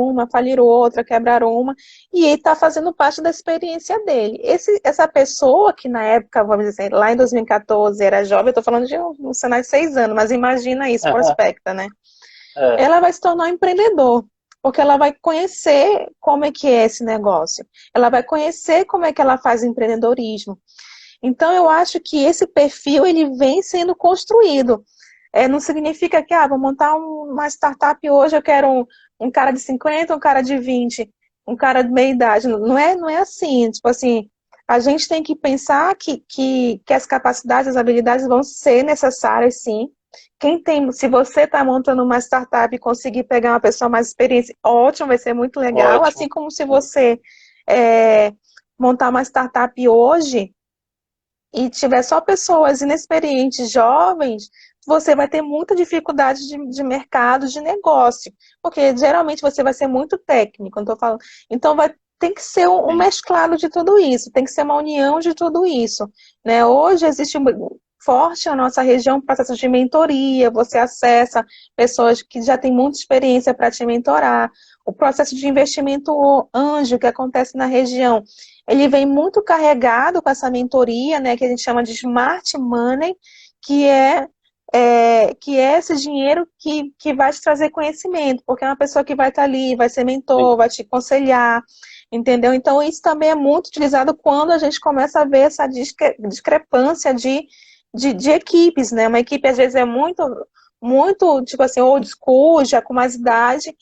outra, quebraram uma, e ele está fazendo parte da experiência dele. Essa pessoa que na época, vamos dizer, lá em 2014 era jovem, eu estou falando de um cenário de 6 anos, mas imagina isso, prospecta, né? É, Ela vai se tornar um empreendedor. porque ela vai conhecer como é que é esse negócio, ela vai conhecer como é que ela faz empreendedorismo. Então, eu acho que esse perfil, ele vem sendo construído. Não significa que, vou montar uma startup hoje, eu quero um cara de 50, um cara de 20, um cara de meia idade. Não é assim. Tipo assim, a gente tem que pensar que as capacidades, as habilidades vão ser necessárias, sim. Se você está montando uma startup e conseguir pegar uma pessoa mais experiente, ótimo, vai ser muito legal. Ótimo. Assim como se você montar uma startup hoje e tiver só pessoas inexperientes, jovens, você vai ter muita dificuldade de mercado, de negócio, porque geralmente você vai ser muito técnico, não tô falando. Então tem que ser um mesclado de tudo isso, tem que ser uma união de tudo isso, né? Hoje existe forte na nossa região processo de mentoria, você acessa pessoas que já têm muita experiência para te mentorar, o processo de investimento anjo que acontece na região, ele vem muito carregado com essa mentoria, né, que a gente chama de smart money, que é esse dinheiro que vai te trazer conhecimento, porque é uma pessoa que vai estar ali, vai ser mentor, vai te aconselhar, entendeu? Então, isso também é muito utilizado quando a gente começa a ver essa discrepância de equipes, né? Uma equipe, às vezes, é muito, tipo assim, old school, já com mais idade,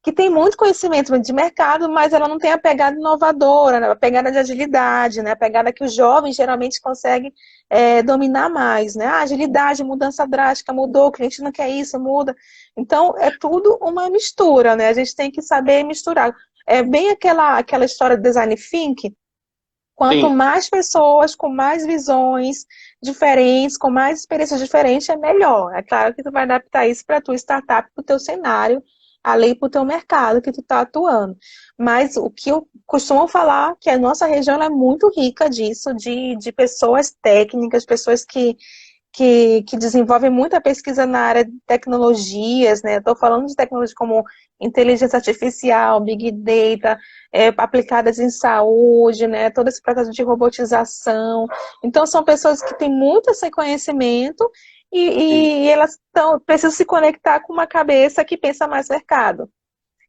que tem muito conhecimento de mercado, mas ela não tem a pegada inovadora, né? A pegada de agilidade, né? A pegada que os jovens geralmente conseguem dominar mais, né? Agilidade, mudança drástica, mudou, o cliente não quer isso, muda. Então, é tudo uma mistura, né? A gente tem que saber misturar. É bem aquela história do design thinking. Quanto Sim. mais pessoas com mais visões diferentes, com mais experiências diferentes, é melhor. É claro que tu vai adaptar isso para a tua startup, para o teu cenário, além para o teu mercado que tu está atuando. Mas o que eu costumo falar, que a nossa região ela é muito rica disso, de pessoas técnicas, pessoas que desenvolvem muita pesquisa na área de tecnologias, né? Estou falando de tecnologias como inteligência artificial, big data, aplicadas em saúde, né? Todo esse processo de robotização. Então, são pessoas que têm muito esse conhecimento e elas precisam se conectar com uma cabeça que pensa mais mercado.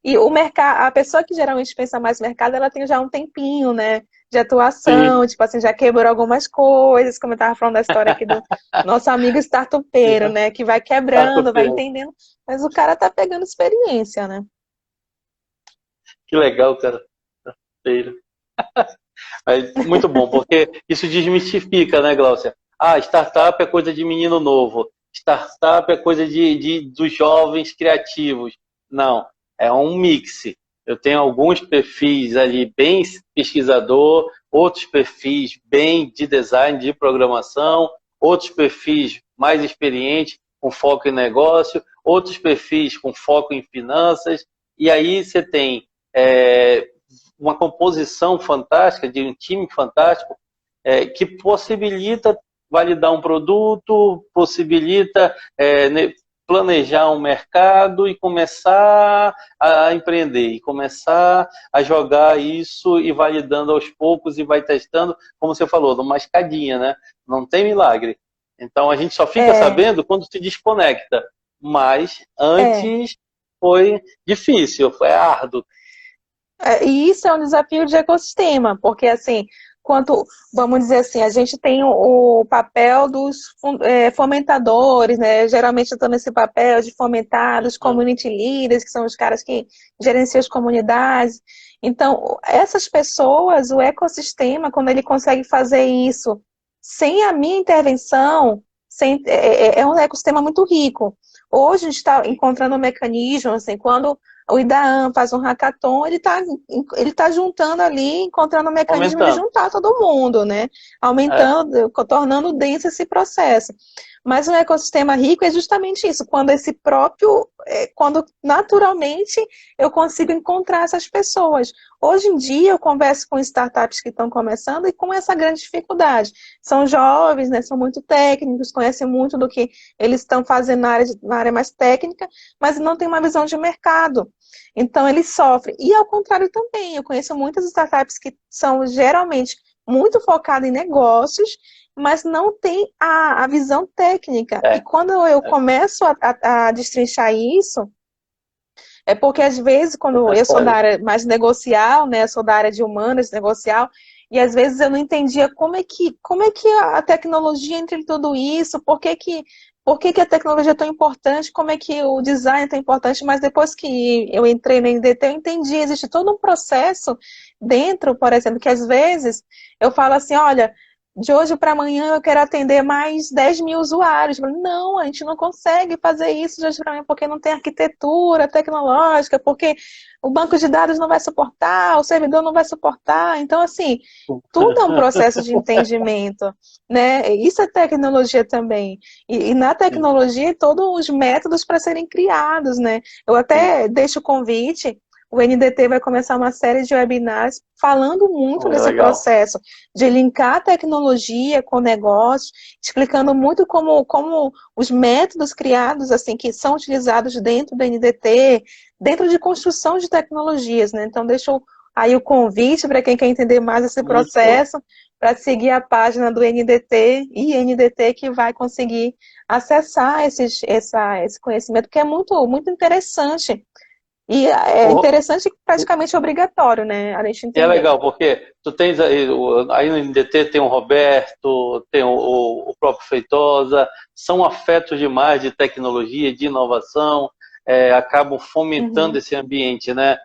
E o mercado, a pessoa que geralmente pensa mais mercado, ela tem já um tempinho, né, de atuação, Sim. tipo assim, já quebrou algumas coisas, como eu estava falando da história aqui do nosso amigo startupeiro, né, que vai quebrando, vai Startupeiro. entendendo, mas o cara tá pegando experiência, né? Que legal, cara. Startupeiro. Mas muito bom, porque isso desmistifica, né, Glaucia? Ah, startup é coisa de menino novo. Startup é coisa dos jovens criativos. Não, é um mix. Eu tenho alguns perfis ali bem pesquisador, outros perfis bem de design, de programação, outros perfis mais experientes, com foco em negócio, outros perfis com foco em finanças. E aí você tem uma composição fantástica, de um time fantástico, que possibilita validar um produto, possibilita planejar um mercado e começar a empreender, e começar a jogar isso e validando aos poucos e vai testando, como você falou, numa escadinha, né? Não tem milagre. Então a gente só fica É, sabendo quando se desconecta. Mas é. antes foi difícil, foi árduo. E isso é um desafio de ecossistema, porque assim, quanto, vamos dizer assim, a gente tem o papel dos fomentadores, né? Geralmente eu estou nesse papel de fomentar, dos community leaders, que são os caras que gerenciam as comunidades. Então, essas pessoas, o ecossistema, quando ele consegue fazer isso sem a minha intervenção, é um ecossistema muito rico. Hoje a gente está encontrando um mecanismo, assim, quando o IDAAM faz um hackathon, ele tá juntando ali, encontrando um mecanismo de Aumentando. juntar todo mundo, né? É, Aumentando, tornando denso esse processo. Mas um ecossistema rico é justamente isso, quando naturalmente eu consigo encontrar essas pessoas. Hoje em dia eu converso com startups que estão começando e com essa grande dificuldade. São jovens, né? São muito técnicos, conhecem muito do que eles estão fazendo na área mais técnica, mas não tem uma visão de mercado. Então, ele sofre. E ao contrário também, eu conheço muitas startups que são geralmente muito focadas em negócios, mas não tem a visão técnica. E é, quando eu começo a destrinchar isso, É porque, às vezes, quando eu sou da área mais negocial, né, eu sou da área de humanas, negocial, e às vezes eu não entendia como é que a tecnologia entra em tudo isso, por que que a tecnologia é tão importante, como é que o design é tão importante, mas depois que eu entrei na NDT, eu entendi, existe todo um processo dentro, por exemplo, que às vezes eu falo assim, olha, de hoje para amanhã eu quero atender mais 10 mil usuários. Não, a gente não consegue fazer isso de hoje para amanhã porque não tem arquitetura tecnológica, porque o banco de dados não vai suportar, o servidor não vai suportar. Então, assim, tudo é um processo de entendimento, né? Isso é tecnologia também. E na tecnologia, todos os métodos para serem criados, né? Eu até deixo o convite. O NDT vai começar uma série de webinars falando muito desse processo de linkar a tecnologia com o negócio, explicando muito como os métodos criados, assim, que são utilizados dentro do NDT, dentro de construção de tecnologias, né? Então, deixo aí o convite para quem quer entender mais esse processo, para seguir a página do NDT e NDT que vai conseguir acessar esse conhecimento, que é muito, muito interessante. E é interessante, praticamente obrigatório, né? A gente entender. É legal, porque tu tens aí no NDT tem o Roberto, tem o próprio Feitosa, são afetos demais de tecnologia, de inovação, acabam fomentando esse ambiente, né?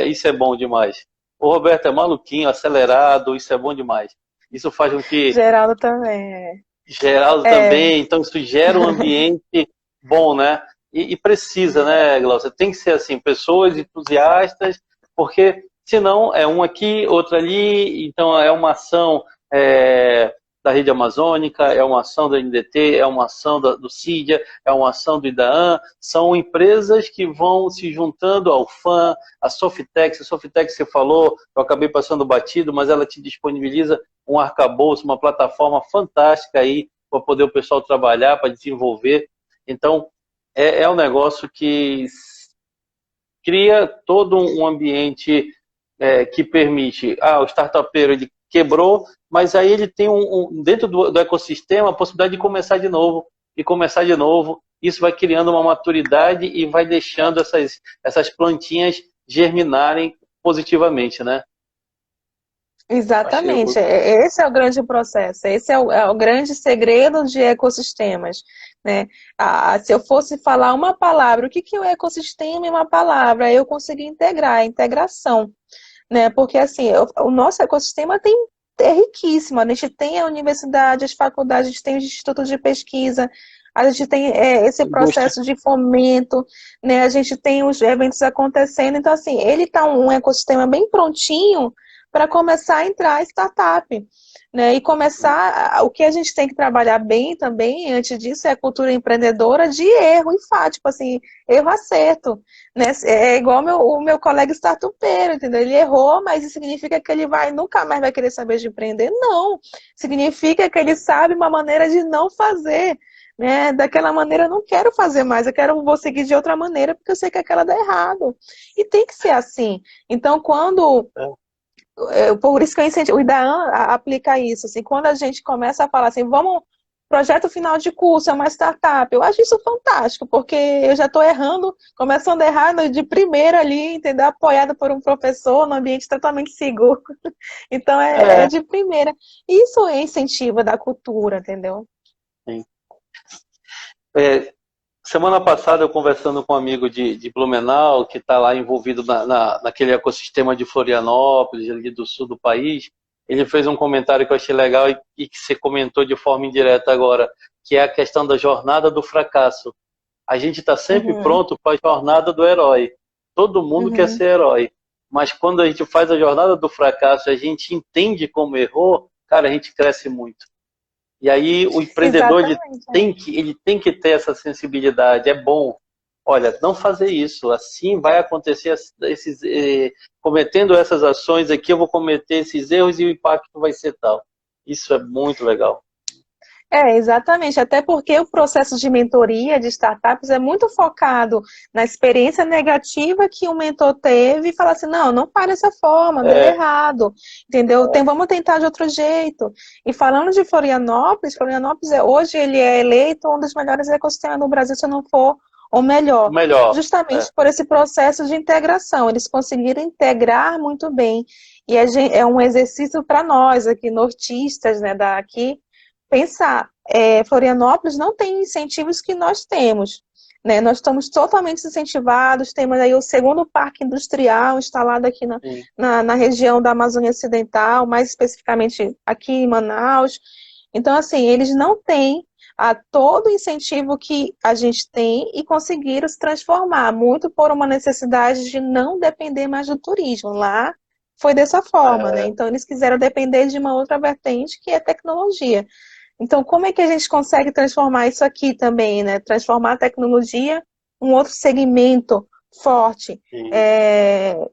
Isso é bom demais. O Roberto é maluquinho, acelerado, isso é bom demais. Isso faz com que... Geraldo também. Geraldo também, então isso gera um ambiente bom, né? E precisa, né, Glaucia? Tem que ser assim, pessoas entusiastas, porque senão é um aqui, outro ali, então é uma ação da Rede Amazônica, é uma ação da NDT, é uma ação do CIDIA, é uma ação do IDAAN, são empresas que vão se juntando ao FAM, a Softex você falou, eu acabei passando batido, mas ela te disponibiliza um arcabouço, uma plataforma fantástica aí para poder o pessoal trabalhar, para desenvolver. Então, é um negócio que cria todo um ambiente que permite, o startupeiro ele quebrou, mas aí ele tem dentro do ecossistema a possibilidade de começar de novo, isso vai criando uma maturidade e vai deixando essas plantinhas germinarem positivamente, né? Exatamente, esse é o grande processo, esse é o grande segredo de ecossistemas, né? Se eu fosse falar uma palavra, o que é o ecossistema em uma palavra? Eu consegui integrar, a integração, né? Porque assim, o nosso ecossistema é riquíssimo, a gente tem a universidade, as faculdades, a gente tem os institutos de pesquisa, a gente tem esse processo de fomento, né? A gente tem os eventos acontecendo, então assim, ele está um ecossistema bem prontinho para começar a entrar startup, né? E começar, o que a gente tem que trabalhar bem também, antes disso, é a cultura empreendedora de erro e fato, tipo assim, erro-acerto, né? É igual o meu colega startupeiro, entendeu? Ele errou, mas isso significa que ele nunca mais vai querer saber de empreender? Não, significa que ele sabe uma maneira de não fazer, né? Daquela maneira eu não quero fazer mais, vou seguir de outra maneira, porque eu sei que aquela dá errado. E tem que ser assim. Então, por isso que eu incentivo, o IDAAN aplica isso, assim, quando a gente começa a falar assim, projeto final de curso, é uma startup, eu acho isso fantástico, porque eu já estou errando, começando a errar de primeira ali, entendeu? Apoiado por um professor, num ambiente totalmente seguro, então é de primeira, isso é incentivo da cultura, entendeu? Sim. Semana passada, eu conversando com um amigo de Blumenau, que está lá envolvido naquele ecossistema de Florianópolis, ali do sul do país, ele fez um comentário que eu achei legal e que você comentou de forma indireta agora, que é a questão da jornada do fracasso. A gente está sempre pronto para a jornada do herói. Todo mundo quer ser herói. Mas quando a gente faz a jornada do fracasso, a gente entende como errou, cara, a gente cresce muito. E aí o empreendedor ele tem que ter essa sensibilidade, é bom. Olha, não fazer isso, assim vai acontecer cometendo essas ações aqui, eu vou cometer esses erros e o impacto vai ser tal. Isso é muito legal. Exatamente, até porque o processo de mentoria de startups é muito focado na experiência negativa que o mentor teve e falar assim, não faz dessa forma, deu errado, entendeu? Vamos tentar de outro jeito. E falando de Florianópolis hoje ele é eleito um dos melhores ecossistemas no Brasil, se não for ou melhor, Melhor. justamente por esse processo de integração. Eles conseguiram integrar muito bem. E é um exercício para nós aqui, nortistas, né, daqui, pensar. Florianópolis não tem incentivos que nós temos. Né? Nós estamos totalmente incentivados, temos aí o segundo parque industrial instalado aqui na região da Amazônia Ocidental, mais especificamente aqui em Manaus. Então, assim, eles não têm todo o incentivo que a gente tem e conseguiram se transformar, muito por uma necessidade de não depender mais do turismo. Lá foi dessa forma, né? Então, eles quiseram depender de uma outra vertente, que é tecnologia. Então, como é que a gente consegue transformar isso aqui também, né? Transformar a tecnologia em um outro segmento forte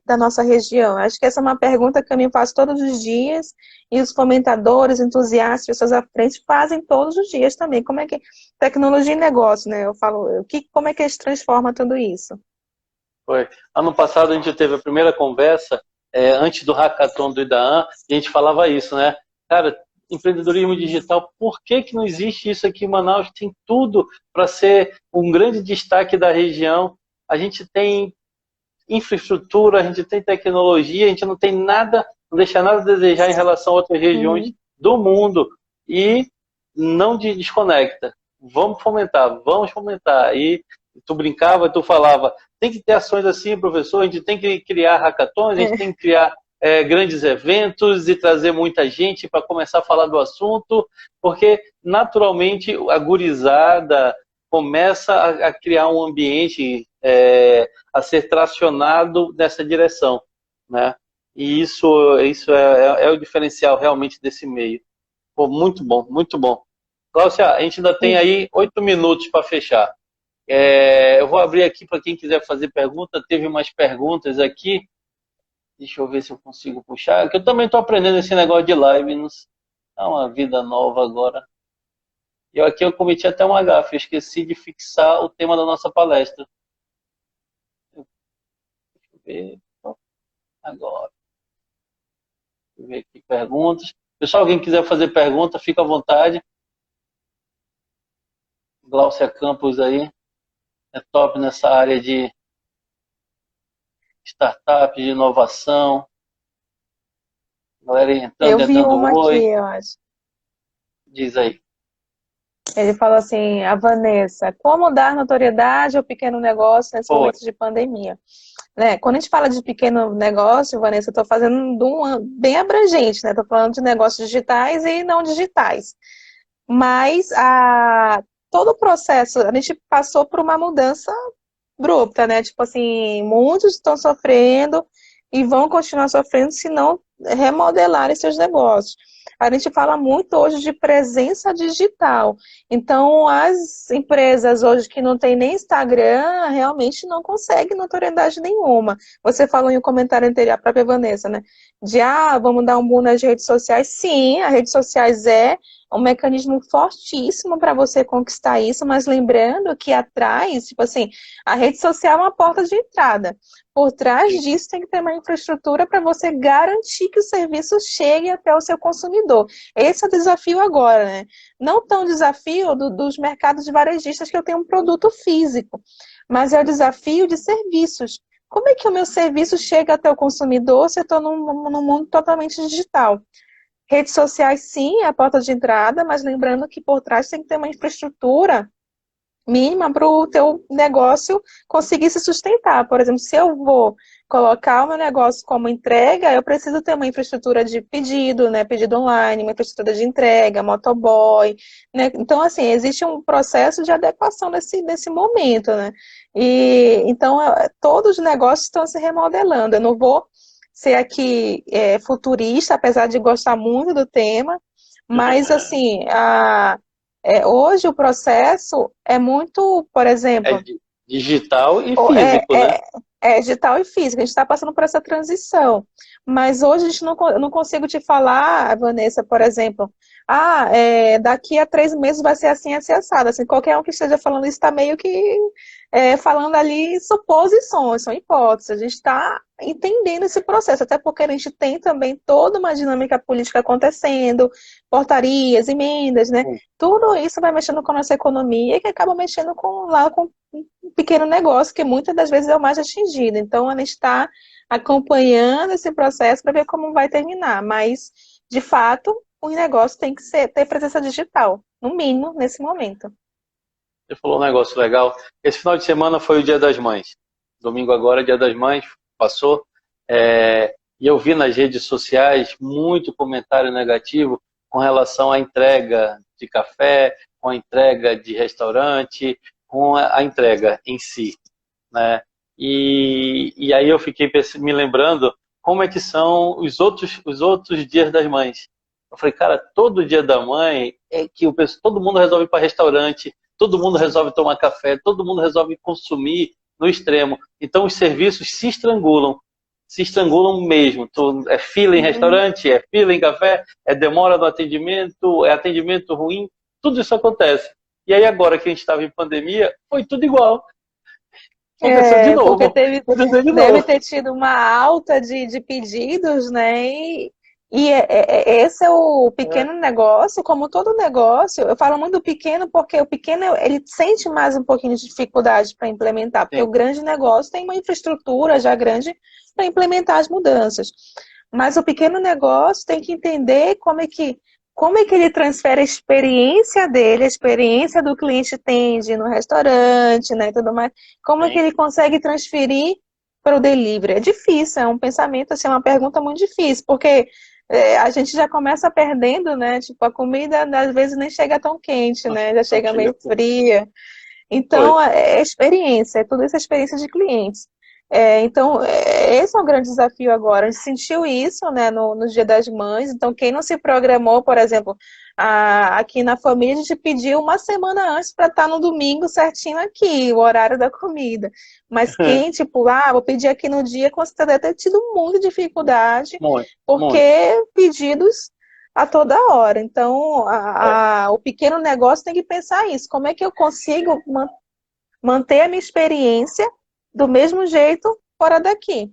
da nossa região? Acho que essa é uma pergunta que eu me faço todos os dias e os comentadores, entusiastas, pessoas à frente fazem todos os dias também. Como é que tecnologia e negócio, né? Eu falo, como é que a gente transforma tudo isso? Foi. Ano passado a gente teve a primeira conversa, antes do Hackathon do IDAAN, e a gente falava isso, né? Cara, empreendedorismo digital, por que não existe isso aqui em Manaus? Tem tudo para ser um grande destaque da região. A gente tem infraestrutura, a gente tem tecnologia, a gente não tem nada, não deixa nada a desejar em relação a outras regiões do mundo. E não desconecta. Vamos fomentar. E tu brincava, tu falava, tem que ter ações assim, professor, a gente tem que criar hackathons, a gente tem que criar grandes eventos e trazer muita gente para começar a falar do assunto, porque naturalmente a gurizada começa a criar um ambiente a ser tracionado nessa direção, né? E isso é o diferencial realmente desse meio. Pô, muito bom, muito bom. Cláudia, a gente ainda tem aí 8 minutos para fechar. Eu vou abrir aqui para quem quiser fazer pergunta. Teve umas perguntas aqui. Deixa eu ver se eu consigo puxar. Que eu também estou aprendendo esse negócio de live. Dá uma vida nova agora. Aqui eu cometi até uma gafe. Eu esqueci de fixar o tema da nossa palestra. Deixa eu ver agora. Deixa eu ver aqui perguntas. Pessoal, quem quiser fazer pergunta, fica à vontade. Gláucia Campos aí. É top nessa área de startup, de inovação. Galera entrando, eu vi uma oi. aqui, eu acho. Diz aí. Ele falou assim, a Vanessa, como dar notoriedade ao pequeno negócio nesse momento de pandemia? Né? Quando a gente fala de pequeno negócio, Vanessa, eu estou fazendo bem abrangente, né? Estou falando de negócios digitais e não digitais. Mas todo o processo, a gente passou por uma mudança abrupta, né? Tipo assim, muitos estão sofrendo e vão continuar sofrendo se não remodelarem seus negócios. A gente fala muito hoje de presença digital. Então, as empresas hoje que não tem nem Instagram, realmente não conseguem notoriedade nenhuma. Você falou em um comentário anterior, a própria Vanessa, né? Vamos dar um boom nas redes sociais. Sim, as redes sociais é um mecanismo fortíssimo para você conquistar isso, mas lembrando que atrás, tipo assim, a rede social é uma porta de entrada. Por trás disso tem que ter uma infraestrutura para você garantir que o serviço chegue até o seu consumidor. Esse é o desafio agora, né? Não tão desafio dos mercados de varejistas que eu tenho um produto físico, mas é o desafio de serviços. Como é que o meu serviço chega até o consumidor se eu estou num mundo totalmente digital? Redes sociais, sim, é a porta de entrada, mas lembrando que por trás tem que ter uma infraestrutura mínima para o teu negócio conseguir se sustentar. Por exemplo, se eu vou colocar o meu negócio como entrega, eu preciso ter uma infraestrutura de pedido, né, pedido online, uma infraestrutura de entrega, motoboy, né? Então, assim, existe um processo de adequação nesse momento, né? E então todos os negócios estão se remodelando. Eu não vou ser aqui futurista, apesar de gostar muito do tema, mas assim, hoje o processo é muito, por exemplo... digital e físico, né? Digital e físico, a gente está passando por essa transição. Mas hoje a gente não consigo te falar, Vanessa, por exemplo, daqui a 3 meses vai ser assim, assim, assado. Assim, qualquer um que esteja falando isso está meio que falando ali suposições, são hipóteses. A gente está entendendo esse processo, até porque a gente tem também toda uma dinâmica política acontecendo, portarias, emendas, né? Tudo isso vai mexendo com a nossa economia, que acaba mexendo com um pequeno negócio, que muitas das vezes é o mais atingido. Então, a gente está acompanhando esse processo para ver como vai terminar. Mas, de fato, o negócio tem que ter presença digital, no mínimo, nesse momento. Você falou um negócio legal. Esse final de semana foi o Dia das Mães. Domingo agora, Dia das Mães, passou. E eu vi nas redes sociais muito comentário negativo com relação à entrega de café, com a entrega de restaurante, com a entrega em si, né? E aí eu fiquei me lembrando como é que são os outros dias das mães. Eu falei, cara, todo dia da mãe é que todo mundo resolve ir para restaurante, todo mundo resolve tomar café, todo mundo resolve consumir no extremo. Então os serviços se estrangulam mesmo. É fila em restaurante, é fila em café, é demora no atendimento, é atendimento ruim, tudo isso acontece. E aí agora que a gente estava em pandemia, foi tudo igual. Aconteceu de novo. Porque deve ter tido uma alta de pedidos, né? Esse é o pequeno negócio, como todo negócio. Eu falo muito do pequeno porque o pequeno ele sente mais um pouquinho de dificuldade para implementar, porque o grande negócio tem uma infraestrutura já grande para implementar as mudanças. Mas o pequeno negócio tem que entender como é que ele transfere a experiência dele, a experiência do cliente tem de ir no restaurante, né, e tudo mais. Como é que ele consegue transferir para o delivery? É difícil, é um pensamento, assim, é uma pergunta muito difícil, porque a gente já começa perdendo, né, tipo, a comida às vezes nem chega tão quente, né, já chega meio fria. Então, é experiência, tudo isso é experiência de clientes. Então, esse é um grande desafio agora. A gente sentiu isso, né, no Dia das Mães. Então, quem não se programou, por exemplo, aqui na família, a gente pediu uma semana antes para estar no domingo certinho aqui, o horário da comida. Mas quem, tipo, vou pedir aqui no dia, considera ter tido muita dificuldade, porque pedidos a toda hora. Então, o pequeno negócio tem que pensar isso. Como é que eu consigo manter a minha experiência do mesmo jeito fora daqui?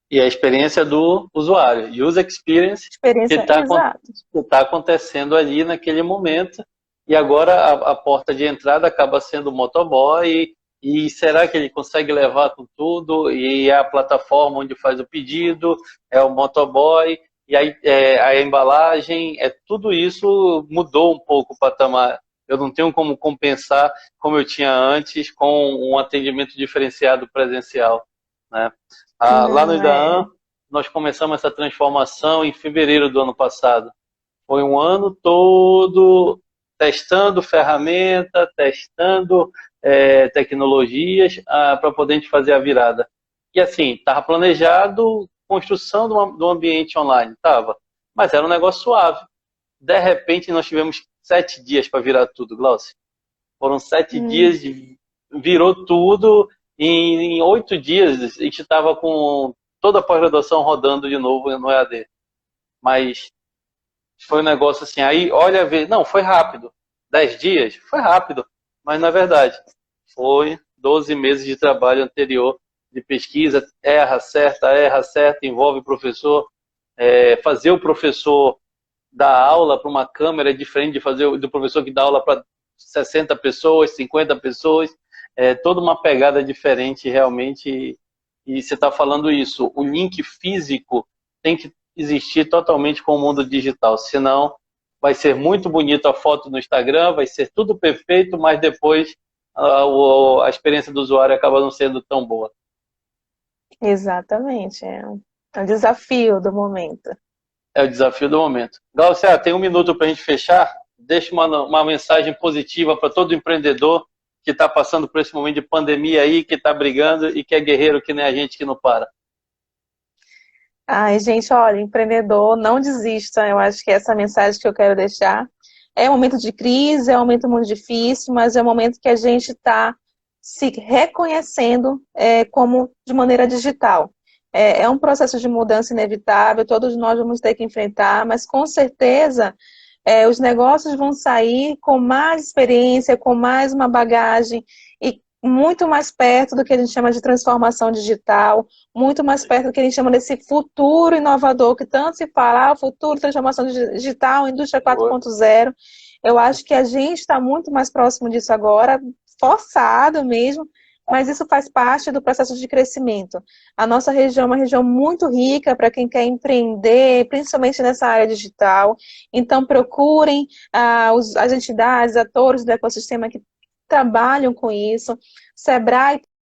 E a experiência do usuário, user experience, que está acontecendo ali naquele momento. E agora a porta de entrada acaba sendo o motoboy. E será que ele consegue levar com tudo? E é a plataforma onde faz o pedido, é o motoboy, e aí a embalagem, tudo isso mudou um pouco o patamar. Eu não tenho como compensar como eu tinha antes com um atendimento diferenciado presencial, né? Lá no Idaan, nós começamos essa transformação em fevereiro do ano passado. Foi um ano todo testando ferramenta, testando tecnologias para poder a gente fazer a virada. E assim, estava planejado construção de um ambiente online, estava, mas era um negócio suave. De repente, nós tivemos 7 dias para virar tudo, Glaucio. Foram 7 dias, virou tudo. Em 8 dias, a gente estava com toda a pós-graduação rodando de novo no EAD. Mas foi um negócio assim, aí olha, não, foi rápido. 10 dias, foi rápido. Mas, na verdade, foi 12 meses de trabalho anterior de pesquisa, erra, acerta, envolve o professor. Fazer o professor dar aula para uma câmera é diferente de fazer do professor que dá aula para 60 pessoas, 50 pessoas. Toda uma pegada diferente realmente. E você está falando isso, o link físico tem que existir totalmente com o mundo digital, senão vai ser muito bonito a foto no Instagram, vai ser tudo perfeito, mas depois a experiência do usuário acaba não sendo tão boa. Exatamente, é um desafio do momento. É o desafio do momento. Glaucia, tem 1 minuto para a gente fechar. Deixa uma mensagem positiva para todo empreendedor que está passando por esse momento de pandemia aí, que está brigando e que é guerreiro que nem a gente que não para. Ai, gente, olha, empreendedor, não desista. Eu acho que essa é a mensagem que eu quero deixar. É um momento de crise, é um momento muito difícil, mas é um momento que a gente está se reconhecendo como de maneira digital. É um processo de mudança inevitável, todos nós vamos ter que enfrentar, mas com certeza os negócios vão sair com mais experiência, com mais uma bagagem e muito mais perto do que a gente chama de transformação digital, muito mais perto do que a gente chama desse futuro inovador que tanto se fala, futuro, transformação digital, indústria 4.0. Eu acho que a gente está muito mais próximo disso agora, forçado mesmo, mas isso faz parte do processo de crescimento. A nossa região é uma região muito rica para quem quer empreender, principalmente nessa área digital. Então, procurem as entidades, atores do ecossistema que trabalham com isso. Sebrae